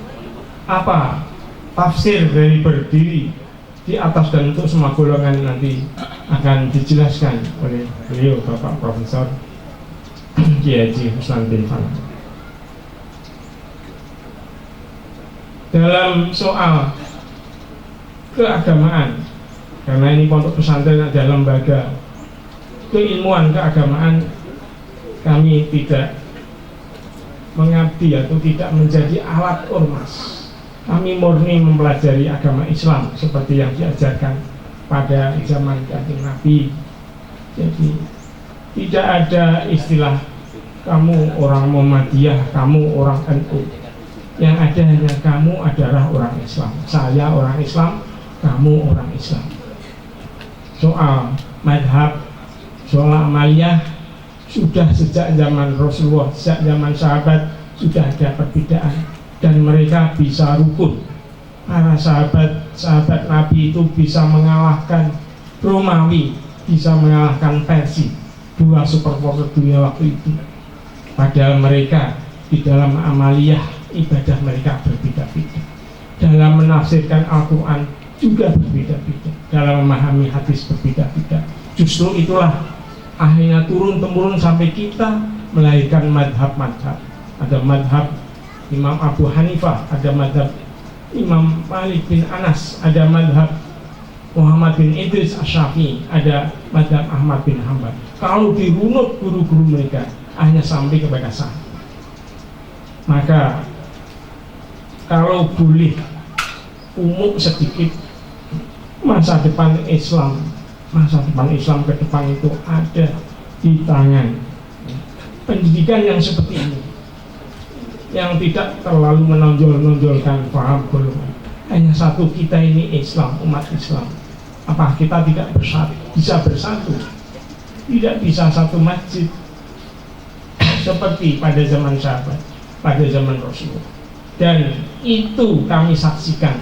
Apa tafsir dari berdiri di atas dan untuk semua golongan nanti akan dijelaskan oleh beliau Bapak Profesor Kiai Haji Husnandin Fana. Dalam soal keagamaan, karena ini pondok pesantren adalah lembaga keilmuan keagamaan, kami tidak mengabdi atau tidak menjadi alat ormas. Kami murni mempelajari agama Islam seperti yang diajarkan pada zaman Kanjeng Nabi. Jadi tidak ada istilah kamu orang Muhammadiyah, kamu orang NU. Yang ada hanya kamu adalah orang Islam, saya orang Islam, kamu orang Islam. Soal madhab, soal amaliyah sudah sejak zaman Rasulullah, sejak zaman sahabat sudah ada perbedaan. Dan mereka bisa rukun. Para sahabat Nabi itu bisa mengalahkan Romawi, bisa mengalahkan Persia, 2 superpower dunia waktu itu. Padahal mereka di dalam amaliyah ibadah mereka berbeda-beda, dalam menafsirkan Al-Quran juga berbeda-beda, dalam memahami hadis berbeda-beda. Justru itulah akhirnya turun-temurun sampai kita melahirkan madhab-madhab. Ada madhab Imam Abu Hanifah, ada madhab Imam Malik bin Anas, ada madhab Muhammad bin Idris Asy-Syafi'i, ada madhab Ahmad bin Hanbal. Kalau dirunut guru-guru mereka hanya sampai kepada saya. Maka kalau boleh umum sedikit, masa depan Islam ke depan itu ada di tangan pendidikan yang seperti ini, yang tidak terlalu menonjolkan paham golongan. Hanya satu, kita ini Islam, umat Islam. Apa kita tidak bisa bersatu? Tidak bisa satu masjid seperti pada zaman sahabat, pada zaman Rasulullah. Dan itu kami saksikan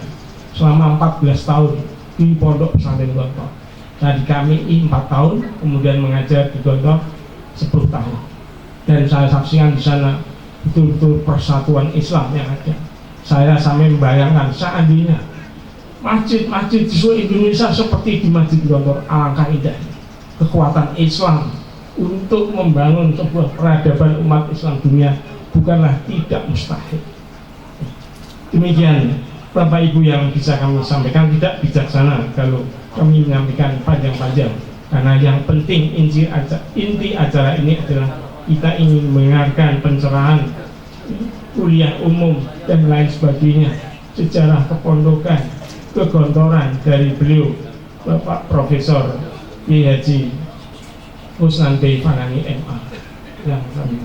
selama 14 tahun di Pondok Pesantren Gontor. Jadi kami 4 tahun, kemudian mengajar di Gontor 10 tahun. Dan saya saksikan di sana betul-betul persatuan Islam yang ada. Saya sampai membayangkan seandainya masjid-masjid di seluruh Indonesia seperti di Masjid Gontor, alangkah indahnya kekuatan Islam untuk membangun sebuah peradaban umat Islam dunia bukanlah tidak mustahil. Demikian Bapak Ibu yang bisa kami sampaikan. Tidak bijaksana kalau kami menyampaikan panjang-panjang, karena yang penting inti acara ini adalah kita ingin mendengarkan pencerahan kuliah umum dan lain sebagainya, sejarah kepondokan, kegontoran dari beliau Bapak Profesor Kiai Haji Husnandin Fana MA. Yang kami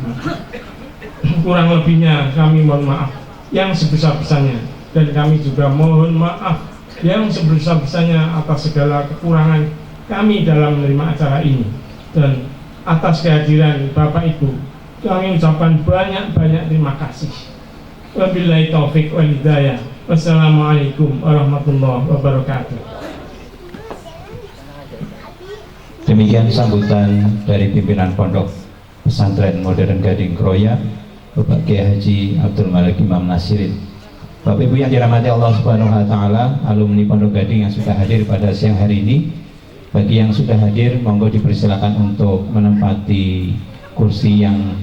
kurang lebihnya kami mohon maaf yang sebesar-besarnya, dan kami juga mohon maaf yang sebesar-besarnya atas segala kekurangan kami dalam menerima acara ini. Dan atas kehadiran Bapak Ibu kami ucapkan banyak-banyak terima kasih. Wabillahi taufik wal hidayah. Wassalamualaikum warahmatullahi wabarakatuh. Demikian sambutan dari pimpinan Pondok Pesantren Modern Gading Kroya, Bapak Kiai Haji Abdul Malik Imam Nasirin. Bapak Ibu yang dirahmati Allah Subhanahu wa taala, alumni Pondok Gading yang sudah hadir pada siang hari ini. Bagi yang sudah hadir, monggo dipersilakan untuk menempati kursi yang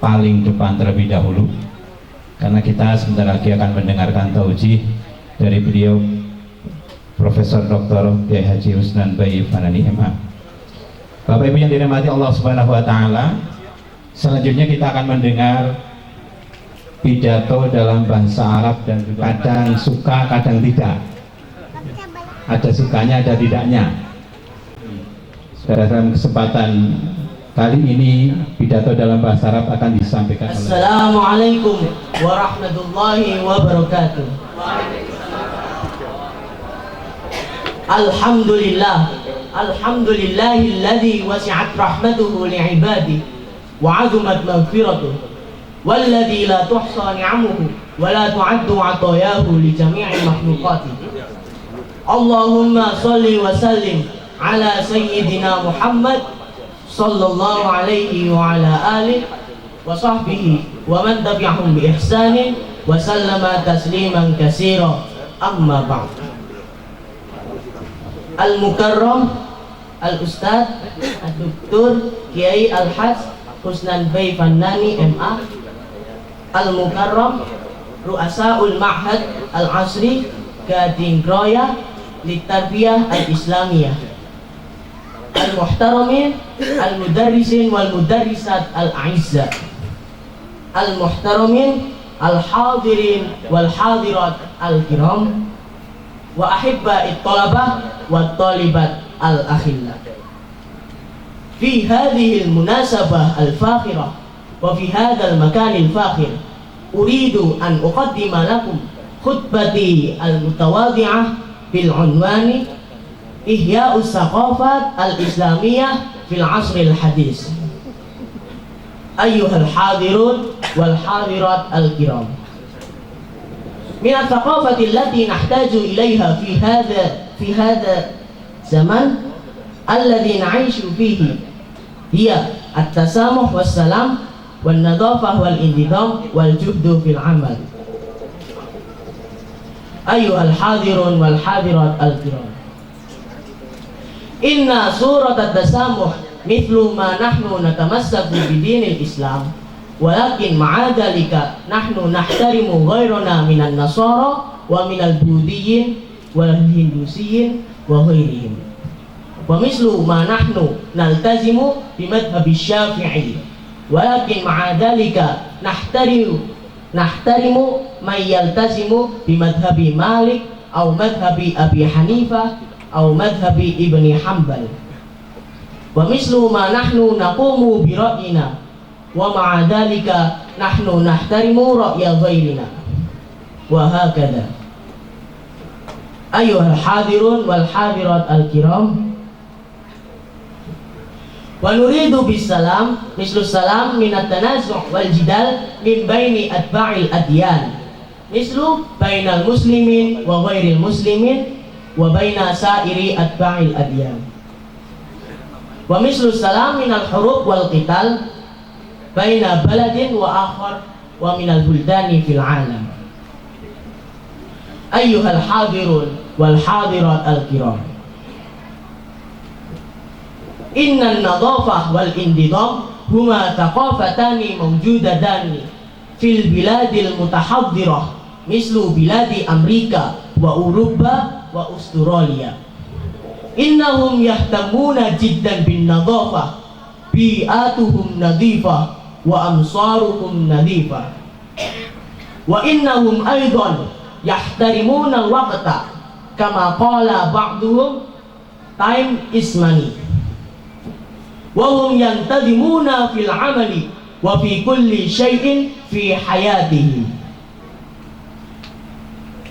paling depan terlebih dahulu. Karena kita sebentar lagi akan mendengarkan taujih dari beliau Profesor Dr. Kiai Haji Husnan Bayi Fanani MA. Bapak Ibu yang dirahmati Allah Subhanahu wa taala, selanjutnya kita akan mendengar pidato dalam bahasa Arab dan juga kadang suka kadang tidak. Ada sukanya, ada tidaknya. Dalam kesempatan kali ini pidato dalam bahasa Arab akan disampaikan oleh Assalamualaikum warahmatullahi wabarakatuh. Alhamdulillahilladzi wasi'at rahmatuhu li'ibadihi wa 'azumat maghfiratuhu walladzi la tuhsa ni'amuhu wa la tu'addu 'atayahu li jami'i makhluqatihi. Allahumma shalli wa sallim ala sayyidina Muhammad sallallahu alaihi wa ala alihi wa sahbihi wa man tabi'ahum bi ihsanin wa sallama tasliman katsira. Amma ba'd. Al-Mukarram Al-Ustaz Al-Doktor Kiai Al-Haj Husnan Bayi Fanani MA, Al-Mukarram Ru'asaul Ma'had Al-Asri Gading Kroya Litarbiyah Al-Islamiyah, Al-Muhtaramin Al-Mudarrisin Wal-Mudarrisat Al-Aizza, Al-Muhtaramin Al-Hadirin Wal-Hadirat Al-Kiram, wa ahibba'it talabah wa talibat al-akhillah. Fi hadhihi al-munasabah al-fakhirah wa fi hadha al-makan al-fakhir uridu an uqaddima lakum khutbati al-mutawadhi'ah bil unwani Ihya'us Saqafat al-Islamiyah fil Asr al-Hadis. Ayyuhal hadirun wal hadirat al-kiram, min al-thaqafati allati nahtaju ilayha fi hadha zaman alladhi na'ishu fihi hiya at-tasamuh was-salam wan-nadhafah wal-intidam wal-juhdu fil amal. Ayyuhal hadirun wal hadirat al-kiram, inna surat at-tasamuh mithlu ma nahnu natamassaku bidinil Islam, walakin ma'adhalika nahnu nahtarimu ghairana minan nasara wa minal budiyin wal hindusiyin wa ghairihim, wa mislu ma nahnu naltazimu bimadhhabi syafi'i, walakin ma'adhalika nahtarimu man yaltazimu bimadhhabi Malik aw madhhabi Abi Hanifah aw madhhabi Ibni Hanbal, wa mislu ma nahnu naqumu bi ra'yina wa ma'a dhalika nahnu nahtarimu ra'ya ghairina, wa hakadha. Ayyuhal hadirun wal hadirat al-kiram, wa nuridu bis salam mislu salam min at-tanazu' wal jidal min baini atba'il adyan, mislu bainal muslimin wa ghairil muslimin wa baina sa'iri atba'il adyan, wa mislu salam min al-hurub wal qital baina baladin wa akhar wa minal buldani fil alam. Ayyuhal hadirun wal hadirat al-kiram, inna an-nadhafah wal indidam huma thaqafatani mawjudatani fil biladil mutahaddirah mislu biladi Amerika wa Eropa wa Australia. Innahum yahtamuna jiddan bin nadhafah, bi'atuhum nadhifah wa amsaruhum nadhifah, wa innahum aidan yahtarimuna al-waqta kama qala ba'duhum time is money, wa hum yantadimuna fil amali wa fi kulli syai'in fi hayatihi.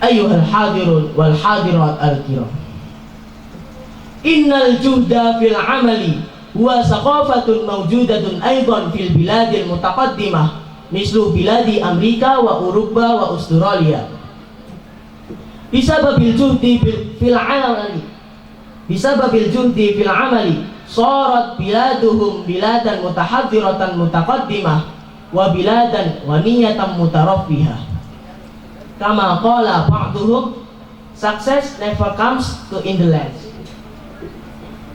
Ayyuhal hadirun wal hadirat al-kiram, innal juhda fil amali huwa saqafatun mawjudatun aidan fil biladil mutaqaddimah mislu biladi Amerika wa Eropa wa Australia, bisababil juhdi fil amali sarat biladuhum biladan mutahadziratan mutaqaddimah wa biladan ghaniyatan mutaraffiha. Kama qala ba'duhum, success never comes to indolence.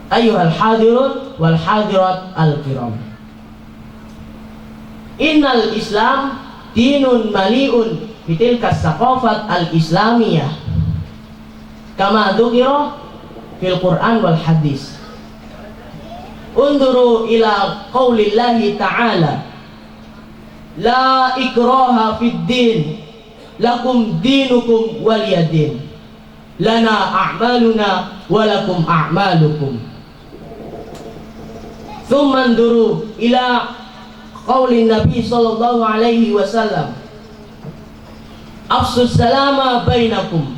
Ayyuhal hadirun wal hadirat al-kiram, innal Islam dinun mali'un bitilka saqafat al-islamiyah kama dzukira fil Quran wal hadis. Unduru ila qaulillahi ta'ala, la ikraha fid din, lakum dinukum waliyadin, lana a'maluna walakum a'malukum. Thumma unduru ila qaulin Nabi sallallahu alaihi wasallam, afsus salama bainakum,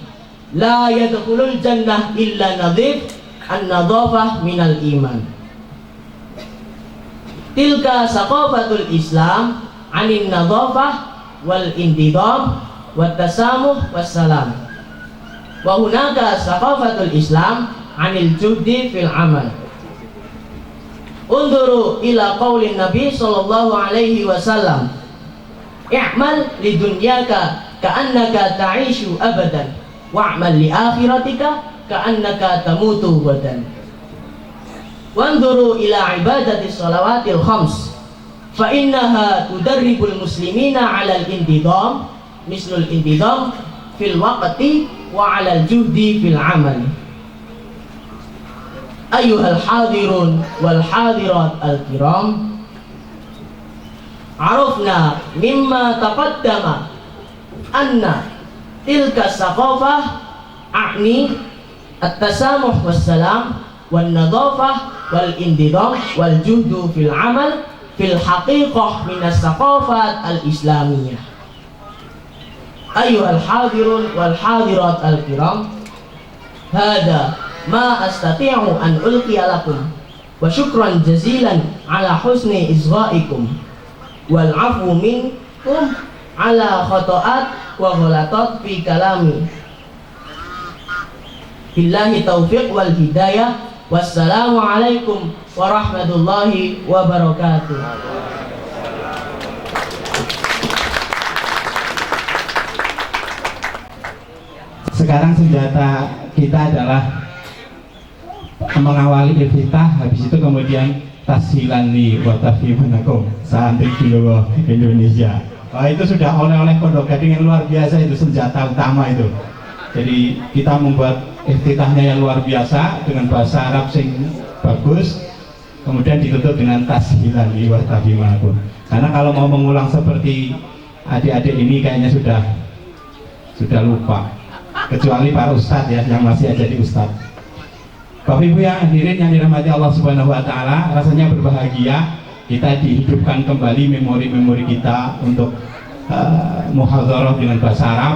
la yadkhulul jannah illa nadhif, an-nadhafah minal iman. Tilka saqafatul Islam anin nadhafah wal intidam wat tasamuh wassalam. Wa hunaka saqafatul Islam anil juhdi fil amal. Unduru ila qaulin Nabi sallallahu alaihi wasallam, i'mal lidunyaka ka'annaka ta'ishu abadan wa'mal li akhiratika ka'annaka tamutu badan. Wanzuru ila ibadati shalawatil khams fa innaha tudarribul muslimina 'ala al-intidam mislul intidam fil waqti wa 'ala al-juhdi fil 'amal. Ayyuhal hadirun wal hadirat al-kiram, arafna mimma taqaddama anna tilka saqafah a'ni at-tasamuh wassalam wan nadhafah wal indidam wal juhdu fil amal fil haqiqah min as-saqafat al-islamiyah. Ayyuhal hadirun wal hadirat al-kiram, hada ma astati'u an ulqiya lakum wa syukran jazilan ala husni izghaikum wal afu minkum ala khata'at wa ghalatat fi kalami. Billahi taufiq wal hidayah. Wassalamu alaikum warahmatullahi wabarakatuh. Sekarang senjata kita adalah mengawali iftitah, habis itu kemudian tashilani wa tafhimanakum santri dulu Indonesia. Itu sudah oleh-oleh Pondok Gading yang luar biasa, itu senjata utama itu. Jadi kita membuat iftitahnya yang luar biasa dengan bahasa Arab sing bagus, kemudian ditutup dengan tashilani wa tafhimanakum. Karena kalau mau mengulang seperti adik-adik ini kayaknya sudah lupa, kecuali para ustadz ya yang masih jadi ustadz. Bapak Ibu yang hadirin yang dirahmati Allah Subhanahu wa taala, rasanya berbahagia kita dihidupkan kembali memori-memori kita untuk muhadharah dengan bahasa Arab.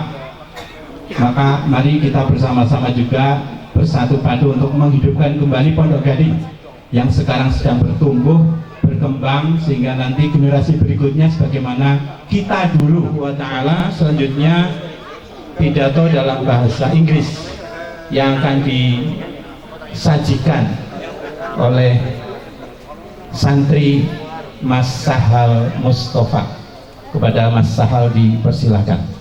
Maka mari kita bersama-sama juga bersatu padu untuk menghidupkan kembali Pondok Gading yang sekarang sedang bertumbuh, berkembang, sehingga nanti generasi berikutnya sebagaimana kita dulu wa ta'ala. Selanjutnya pidato dalam bahasa Inggris yang akan disajikan oleh santri Mas Sahal Mustafa. Kepada Mas Sahal dipersilakan.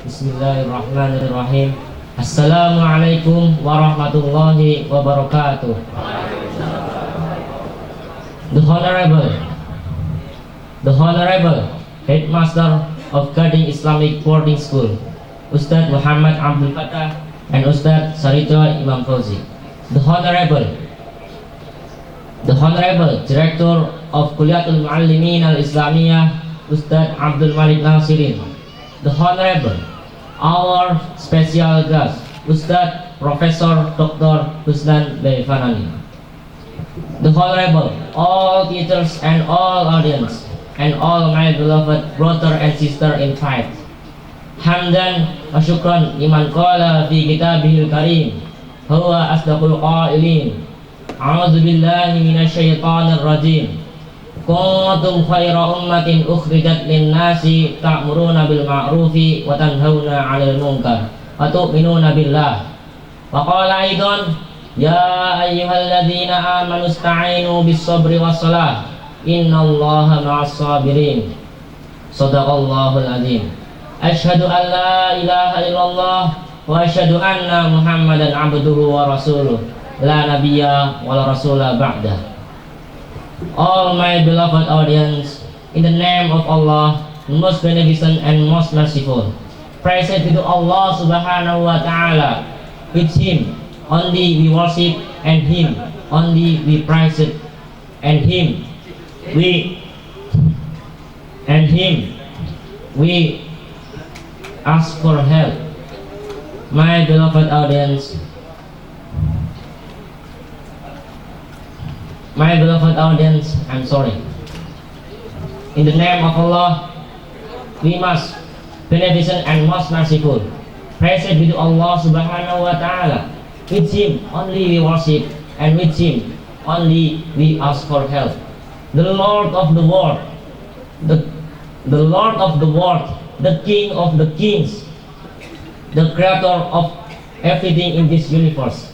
Bismillahirrahmanirrahim. Assalamualaikum warahmatullahi wabarakatuh. The Honorable Headmaster of Gading Islamic Boarding School, Ustadz Muhammad Abdul Fattah and Ustadz Sarito Imam Fauzi. The Honorable Director of Kuliatul Muallimin Al-Islamiyah, Ustadz Abdul Malik Nasirin. The Honorable our special guest, Ustadz Profesor Dr. Husnan Baifanani. The Honorable all teachers and all audience, and all my beloved brother and sister in faith. Hamdan wa syukran liman qala fi kitabihil karim, huwa asdaqul qailin. A'udzu billahi minasyaitonir rajim. kuntum khaira ummatin ukhrijat lin-nasi ta'muruna bil ma'rufi wa tanhauna 'anil munkar wa tu'minuna billah. Wa qala aidan ya ayyuhalladzina amanu ista'inu bis-sabri was-salah innallaha ma'as sabirin. Shadaqallahul azim. Asyhadu an la ilaha illallah wa asyhadu anna Muhammadan abduhu wa rasuluh la nabiyya wa la rasula ba'dah. All my beloved audience, in the name of Allah, most beneficent and most merciful, praise be to Allah subhanahu wa ta'ala. With Him only we worship, and Him only we praise it, and Him we ask for help. My beloved audience, I'm sorry. In the name of Allah, we must beneficent and most merciful. Praise be to Allah subhanahu wa ta'ala. With Him only we worship, and with Him only we ask for help. The Lord of the world, the Lord of the world, the King of the kings, the Creator of everything in this universe,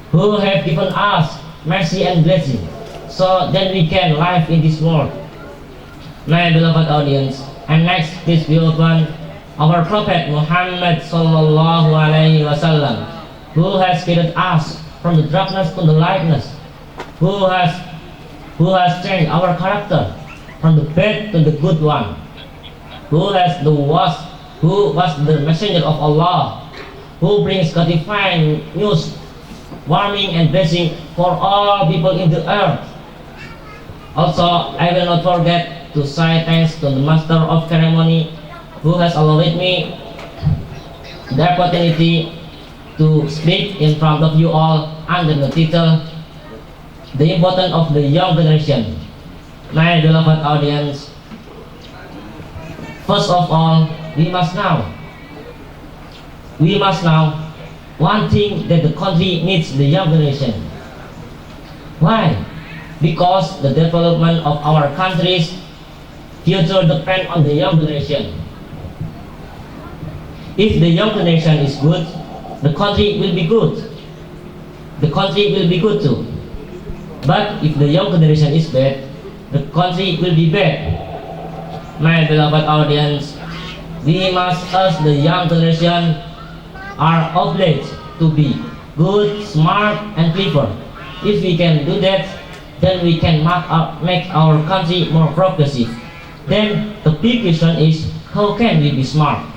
who have given us mercy and blessing so that we can live in this world. My beloved audience, and next please be open our Prophet Muhammad sallallahu alaihi wasallam, who has guided us from the darkness to the lightness, who has changed our character from the bad to the good one, who was the messenger of Allah, who brings gratifying news, warming and blessing for all people in the earth. Also, I will not forget to say thanks to the Master of Ceremony, who has allowed me the opportunity to speak in front of you all under the title, The Importance of the Young Generation. My beloved audience, first of all, we must know one thing, that the country needs the young generation. Why? Because the development of our country's future depends on the young generation. If the young generation is good, the country will be good. The country will be good too. But if the young generation is bad, the country will be bad. My beloved audience, we must ask the young generation are obliged to be good, smart, and clever. If we can do that, then we can make our country more progressive. Then the big question is, how can we be smart?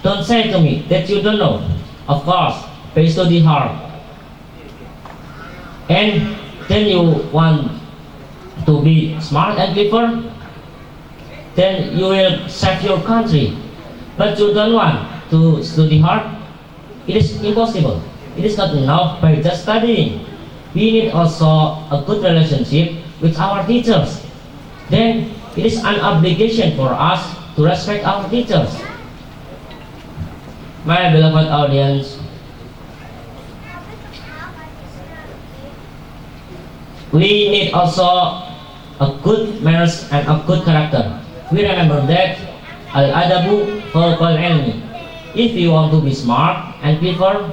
Don't say to me that you don't know. Of course, pay study hard. And then you want to be smart and clever, then you will save your country. But you don't want to study hard, it is impossible. It is not enough by just studying. We need also a good relationship with our teachers. Then it is an obligation for us to respect our teachers. My beloved audience, we need also a good manners and a good character. We remember that al-adabu fawqal ilmi. If we want to be smart and clever,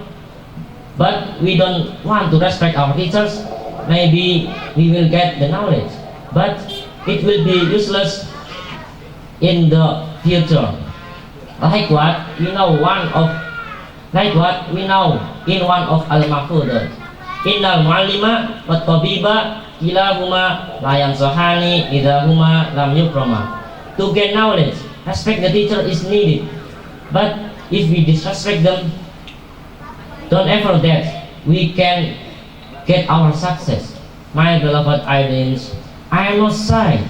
but we don't want to respect our teachers, maybe we will get the knowledge, but it will be useless in the future. Like what we know in one of al-mahfudat, innal mu'allima wat tabiba kilahuma la yansahani idahuma lam yukrama. To get knowledge, respect the teacher is needed, but if we disrespect them, don't ever that we can get our success. My beloved audience, I am not shy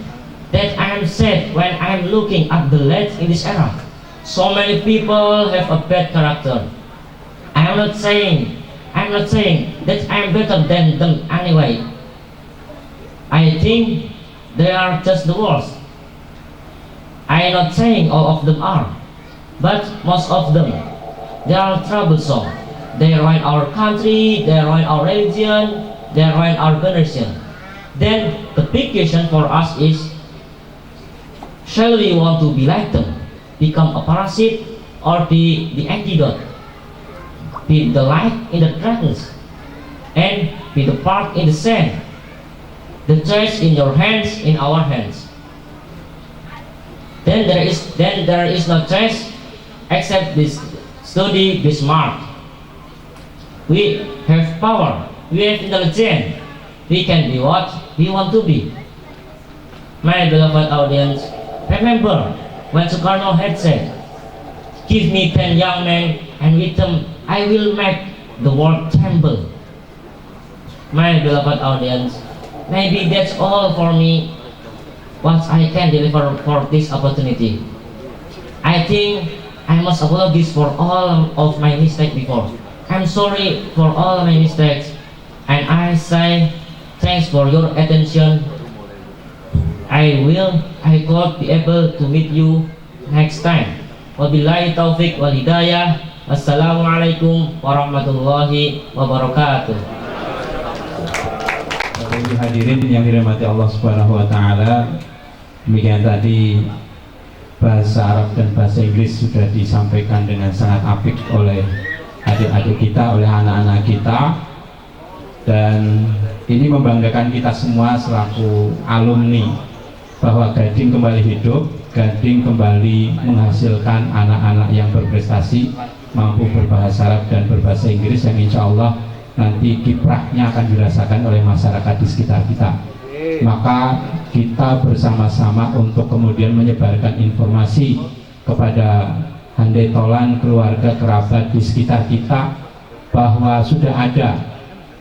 that I am sad when I am looking at the late in this era. So many people have a bad character. I am not saying that I am better than them anyway. I think they are just the worst. I am not saying all of them are, but most of them, they are troublesome. They ruin our country, they ruin our religion, they ruin our generation. Then the big question for us is, shall we want to be like them, become a parasite, or be the antidote, be the light in the darkness, and be the part in the sand? The choice in your hands, in our hands. Then there is no choice except this study, be smart. We have power, we have intelligence, we can be what we want to be. My beloved audience, remember when Sukarno had said, "Give me 10 young men, and with them I will make the world tremble." My beloved audience, maybe that's all for me, what I can deliver for this opportunity. I think I must apologize for all of my mistakes before. I'm sorry for all my mistakes, and I say thanks for your attention. I could be able to meet you next time. Wabillahi taufiq wal hidayah. Wassalamualaikum warahmatullahi wabarakatuh. Bapak Ibu hadirin yang dirahmati Allah Subhanahu wa taala, demikian tadi bahasa Arab dan bahasa Inggris sudah disampaikan dengan sangat apik oleh adik-adik kita, oleh anak-anak kita, dan ini membanggakan kita semua selaku alumni bahwa Gading kembali hidup, Gading kembali menghasilkan anak-anak yang berprestasi, mampu berbahasa Arab dan berbahasa Inggris, yang insya Allah nanti kiprahnya akan dirasakan oleh masyarakat di sekitar kita. Maka kita bersama-sama untuk kemudian menyebarkan informasi kepada handai tolan, keluarga, kerabat di sekitar kita bahwa sudah ada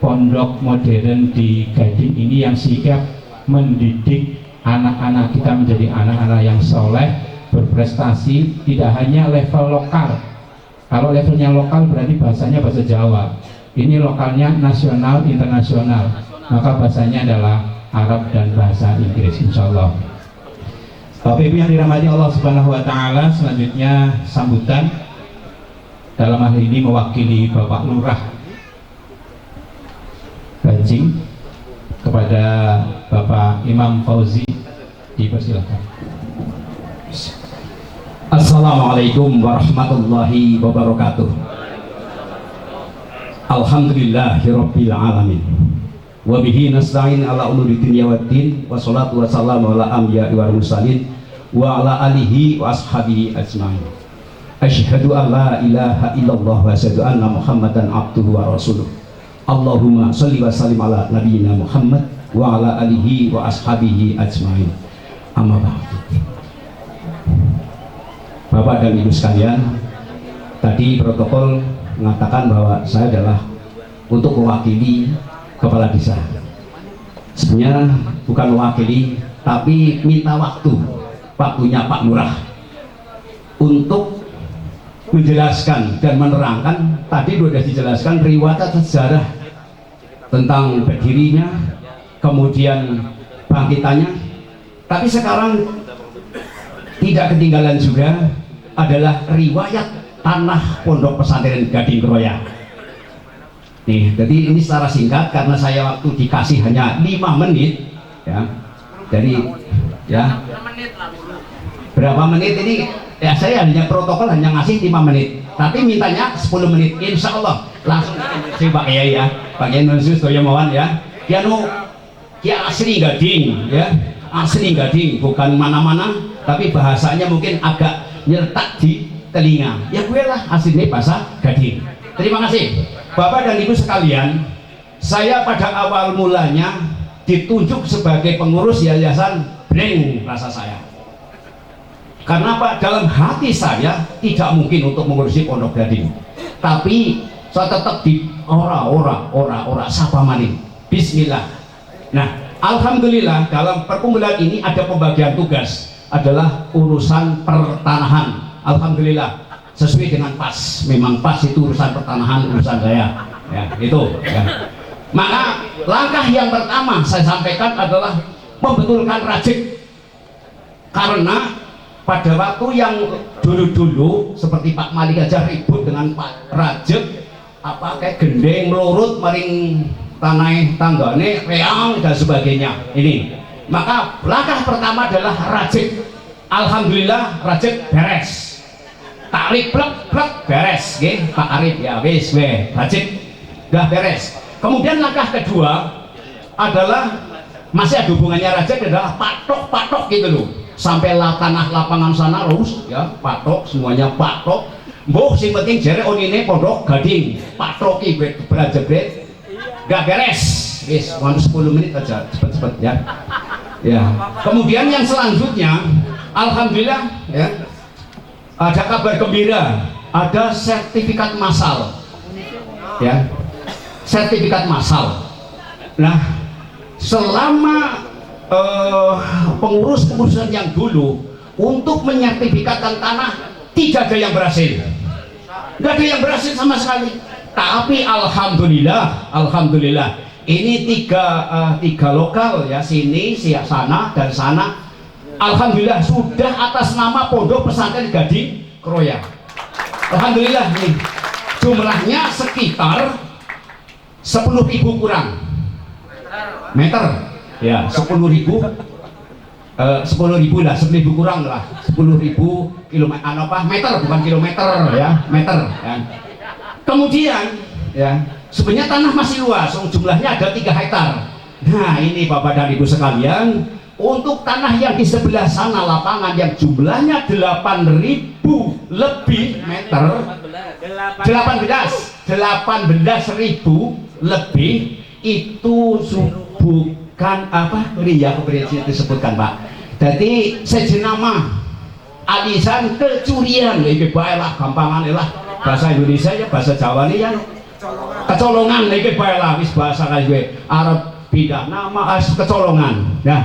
pondok modern di Gading ini yang siap mendidik anak-anak kita menjadi anak-anak yang soleh, berprestasi, tidak hanya level lokal. Kalau levelnya lokal berarti bahasanya bahasa Jawa, ini lokalnya nasional, internasional, maka bahasanya adalah Arab dan bahasa Inggris, insya Allah. Bapak Ibu yang dirahmati Allah Subhanahu wa taala, selanjutnya sambutan dalam hal ini mewakili Bapak Lurah Banjing kepada Bapak Imam Fauzi, dipersilakan. Assalamualaikum warahmatullahi wabarakatuh. Alhamdulillahirabbil alamin. Wa bihi nasta'in ala umuri dunya waddin, wa sholatu wassalamu ala anbiya'i wal mursalin wa ala alihi wa ashabihi ajmain. Asyhadu an la ilaha illallah wa asyhadu anna Muhammadan abduhu wa rasuluh. Allahumma sholli wa sallim ala nabiyyina Muhammad wa ala alihi wa ashabihi ajmain. Amma ba'du. Bapak dan Ibu sekalian, tadi protokol mengatakan bahwa saya adalah untuk mewakili kepala desa. Sebenarnya bukan mewakili, tapi minta waktunya Pak Lurah untuk menjelaskan dan menerangkan. Tadi sudah dijelaskan riwayat sejarah tentang berdirinya, kemudian bangkitannya, tapi sekarang tidak ketinggalan juga adalah riwayat tanah pondok pesantren Gading Kroya. Nih, jadi ini secara singkat karena saya waktu dikasih hanya 5 menit ya. Jadi ya berapa menit ini ya, saya hanya protokol hanya ngasih 5 menit, tapi mintanya 10 menit. Insya Allah langsung si Pak Kiai ya, Pak Kiai Nunsus Toyomawan ya. Dia asli Gading ya, asli Gading, bukan mana-mana, tapi bahasanya mungkin agak nyertak di telinga. Ya gue lah aslinya bahasa Gading. Terima kasih Bapak dan Ibu sekalian. Saya pada awal mulanya ditunjuk sebagai pengurus yayasan Breng rasa saya. Karena Pak, dalam hati saya tidak mungkin untuk mengurusi pondok Gading, tapi saya tetap di ora sapa maning bismillah. Nah, alhamdulillah dalam perkumpulan ini ada pembagian tugas adalah urusan pertanahan. Alhamdulillah sesuai dengan pas, memang pas itu urusan pertanahan, urusan saya ya, itu ya. Maka langkah yang pertama saya sampaikan adalah membetulkan rajik, karena pada waktu yang dulu-dulu seperti Pak Malik aja ribut dengan Pak Rajek, apa kayak gendeng melurut maring tanah tanggane reang dan sebagainya. Ini maka langkah pertama adalah rajik. Alhamdulillah rajik beres, tarik plek beres, nggih Pak Arif ya, wis rajik udah beres. Kemudian langkah kedua adalah masih ada hubungannya rajik, adalah patok gitu loh, sampai tanah lapangan sana lurus ya, patok semuanya patok. Mbok sing penting jere onine pondok gading patoki berjebret gak beres, wis 10 menit aja cepet-cepet ya. Ya, kemudian yang selanjutnya, alhamdulillah ya, ada kabar gembira, ada sertifikat massal, ya, sertifikat massal. Nah, selama pengurus-pengurusan yang dulu untuk menyertifikatkan tanah tidak ada yang berhasil, nggak ada yang berhasil sama sekali. Tapi alhamdulillah. Ini tiga lokal ya, sini, sana dan sana. Alhamdulillah sudah atas nama Pondok Pesantren Gading Kroya. Alhamdulillah nih jumlahnya sekitar 10.000 kurang meter ya, 10.000 lah, 10.000 kurang lah, 10.000 meter bukan kilometer ya, meter ya. Kemudian ya, sebenarnya tanah masih luas, jumlahnya ada 3 hektar. Nah ini Bapak dan Ibu sekalian, untuk tanah yang di sebelah sana lapangan yang jumlahnya 8.000 lebih meter, 18.000 lebih, itu bukan apa disebutkan Pak. Jadi sejenama alisan kecurian, ini baiklah gampangan lah bahasa Indonesia ya, bahasa Jawa ini ya kecolongan, ini baiklah wis bahasa kayak Arab pindah nama kecolongan. Nah,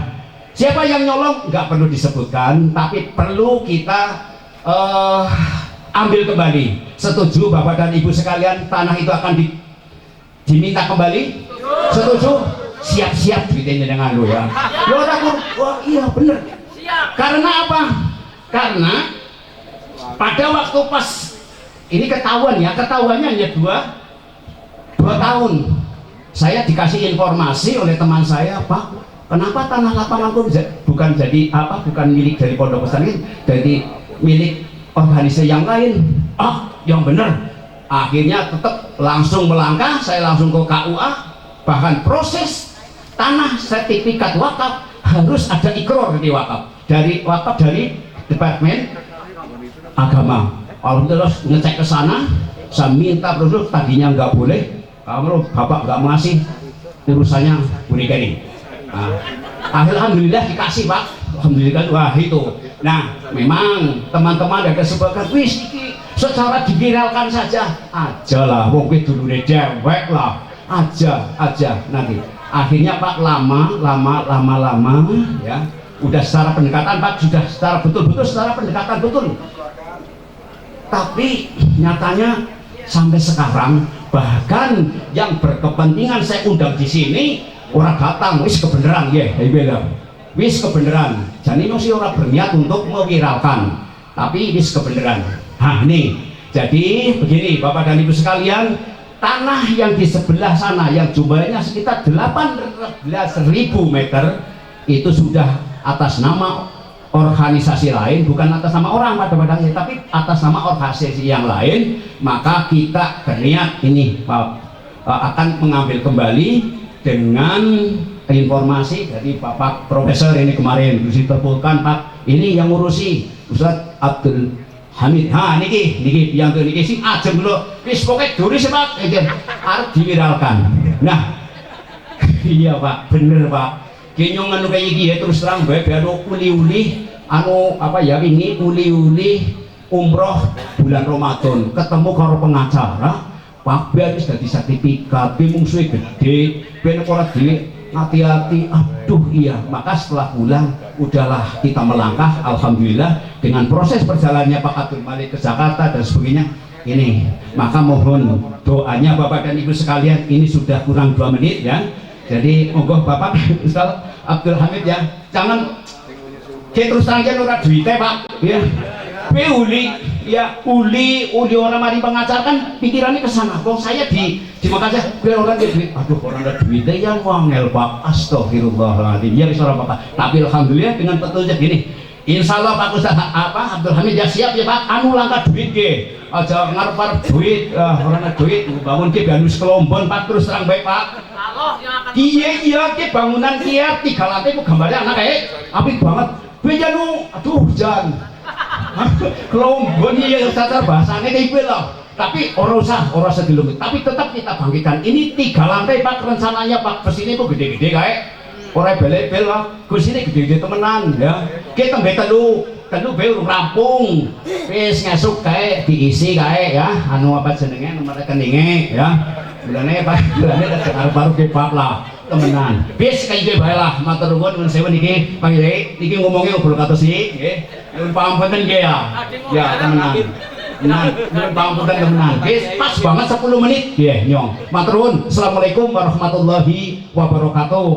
siapa yang nyolong nggak perlu disebutkan, tapi perlu kita ambil kembali. Setuju Bapak dan Ibu sekalian, tanah itu akan diminta kembali? Setuju? Siap-siap duitnya dengan lo ya. Lo wah iya bener. Karena apa? Karena pada waktu pas ini ketahuan ya, ketahuannya hanya 2 tahun. Saya dikasih informasi oleh teman saya, Pak, kenapa tanah lapangan bukan jadi apa? Bukan milik dari Pondok Pesantren, jadi milik organisasi yang lain. Yang benar. Akhirnya tetap langsung melangkah, saya langsung ke KUA. Bahkan proses tanah sertifikat wakaf harus ada ikrar dari wakaf dari Departemen Agama. Alhamdulillah ngecek ke sana, saya minta terus, tadinya nggak boleh, kalau Bapak nggak ngasih urusannya boneka ini. Alhamdulillah dikasih Pak, alhamdulillah. Wah itu. Nah memang teman-teman ada sebagian wis secara diviralkan saja lah, wong kuwi dulure dewek lah, aja nanti. Akhirnya Pak lama ya, udah secara pendekatan Pak, sudah secara betul-betul secara pendekatan betul. Tapi nyatanya sampai sekarang bahkan yang berkepentingan saya undang di sini orang datang wis kebenaran ya, wis kebenaran. Jadi masih orang berniat untuk mewiralkan, tapi wis kebenaran. Nah nih, jadi begini Bapak dan Ibu sekalian, tanah yang di sebelah sana yang jumlahnya sekitar 18.000 meter itu sudah atas nama organisasi lain, bukan atas nama orang pada padangnya, tapi atas nama organisasi yang lain. Maka kita berniat ini akan mengambil kembali dengan informasi dari Bapak Profesor ini kemarin ditelepon Pak, ini yang ngurusi Ustadz Abdul Hamid. Niki yang tuh niki sing ajem dulu, wis pokoknya duri sih Pak, harus diviralkan. Nah, iya Pak, bener Pak. Kenyong anu kayak gini ya, terus terang bae uli-uli ini uli-uli umroh bulan Ramadan ketemu karo pengacara Pak Ben wis dadi sertifikat mungsuhe gede ben ora dhewe hati-hati. Aduh iya, maka setelah pulang udahlah kita melangkah alhamdulillah dengan proses perjalanannya Pak Abdul Malik ke Jakarta dan sebagainya ini. Maka mohon doanya Bapak dan Ibu sekalian, ini sudah kurang 2 menit ya. Jadi monggo Bapak Ustaz Abdul Hamid ya, jangan terus terang ora duite Pak ya. Uli ya uli orang mari pengajar kan pikirannya ke sana. Kok saya di Makassar gue orang ada duit, aduh orang ada duitnya yang wangel Pak, astagfirullahaladzim. Ya bisa apa tapi alhamdulillah dengan petunjuk gini, insya Allah Pak Ustaz Abdul Hamid ya siap ya Pak, anu langkah duit ke aja ngarep duit, orang ada duit bangun ke banus Kelombon Pak, terus terang baik Pak. Iya ke bangunan kia 3 lantai kok gambarnya anak apik banget. Bejanu aduh hujan Kelombon iya cacar bahasanya kayak gue lah, tapi orang usah dilumit, tapi tetap kita bangkitkan. Ini 3 lantai Pak rencananya Pak, kesini kok gede-gede kayak orang bel-bel lah, kesini gede-gede temenan ya. Kita telu bel rampung, wis ngesuk kayak diisi kayak ya, anu apa jenenge nomor rekeningnya ya. Bulannya Pak, bulannya ada baru kebab lah temenan. Bis kayak gue baiklah, matur nuwun nun sewu niki Pak Kiai, niki ngomongnya ngobrol kados iki nggih. Nyuwun pangapunten nggih ya. Ya temenan. Nyuwun pangapunten temenan. Bis pas banget 10 menit nggih nyong. Matur nuwun. Assalamualaikum warahmatullahi wabarakatuh.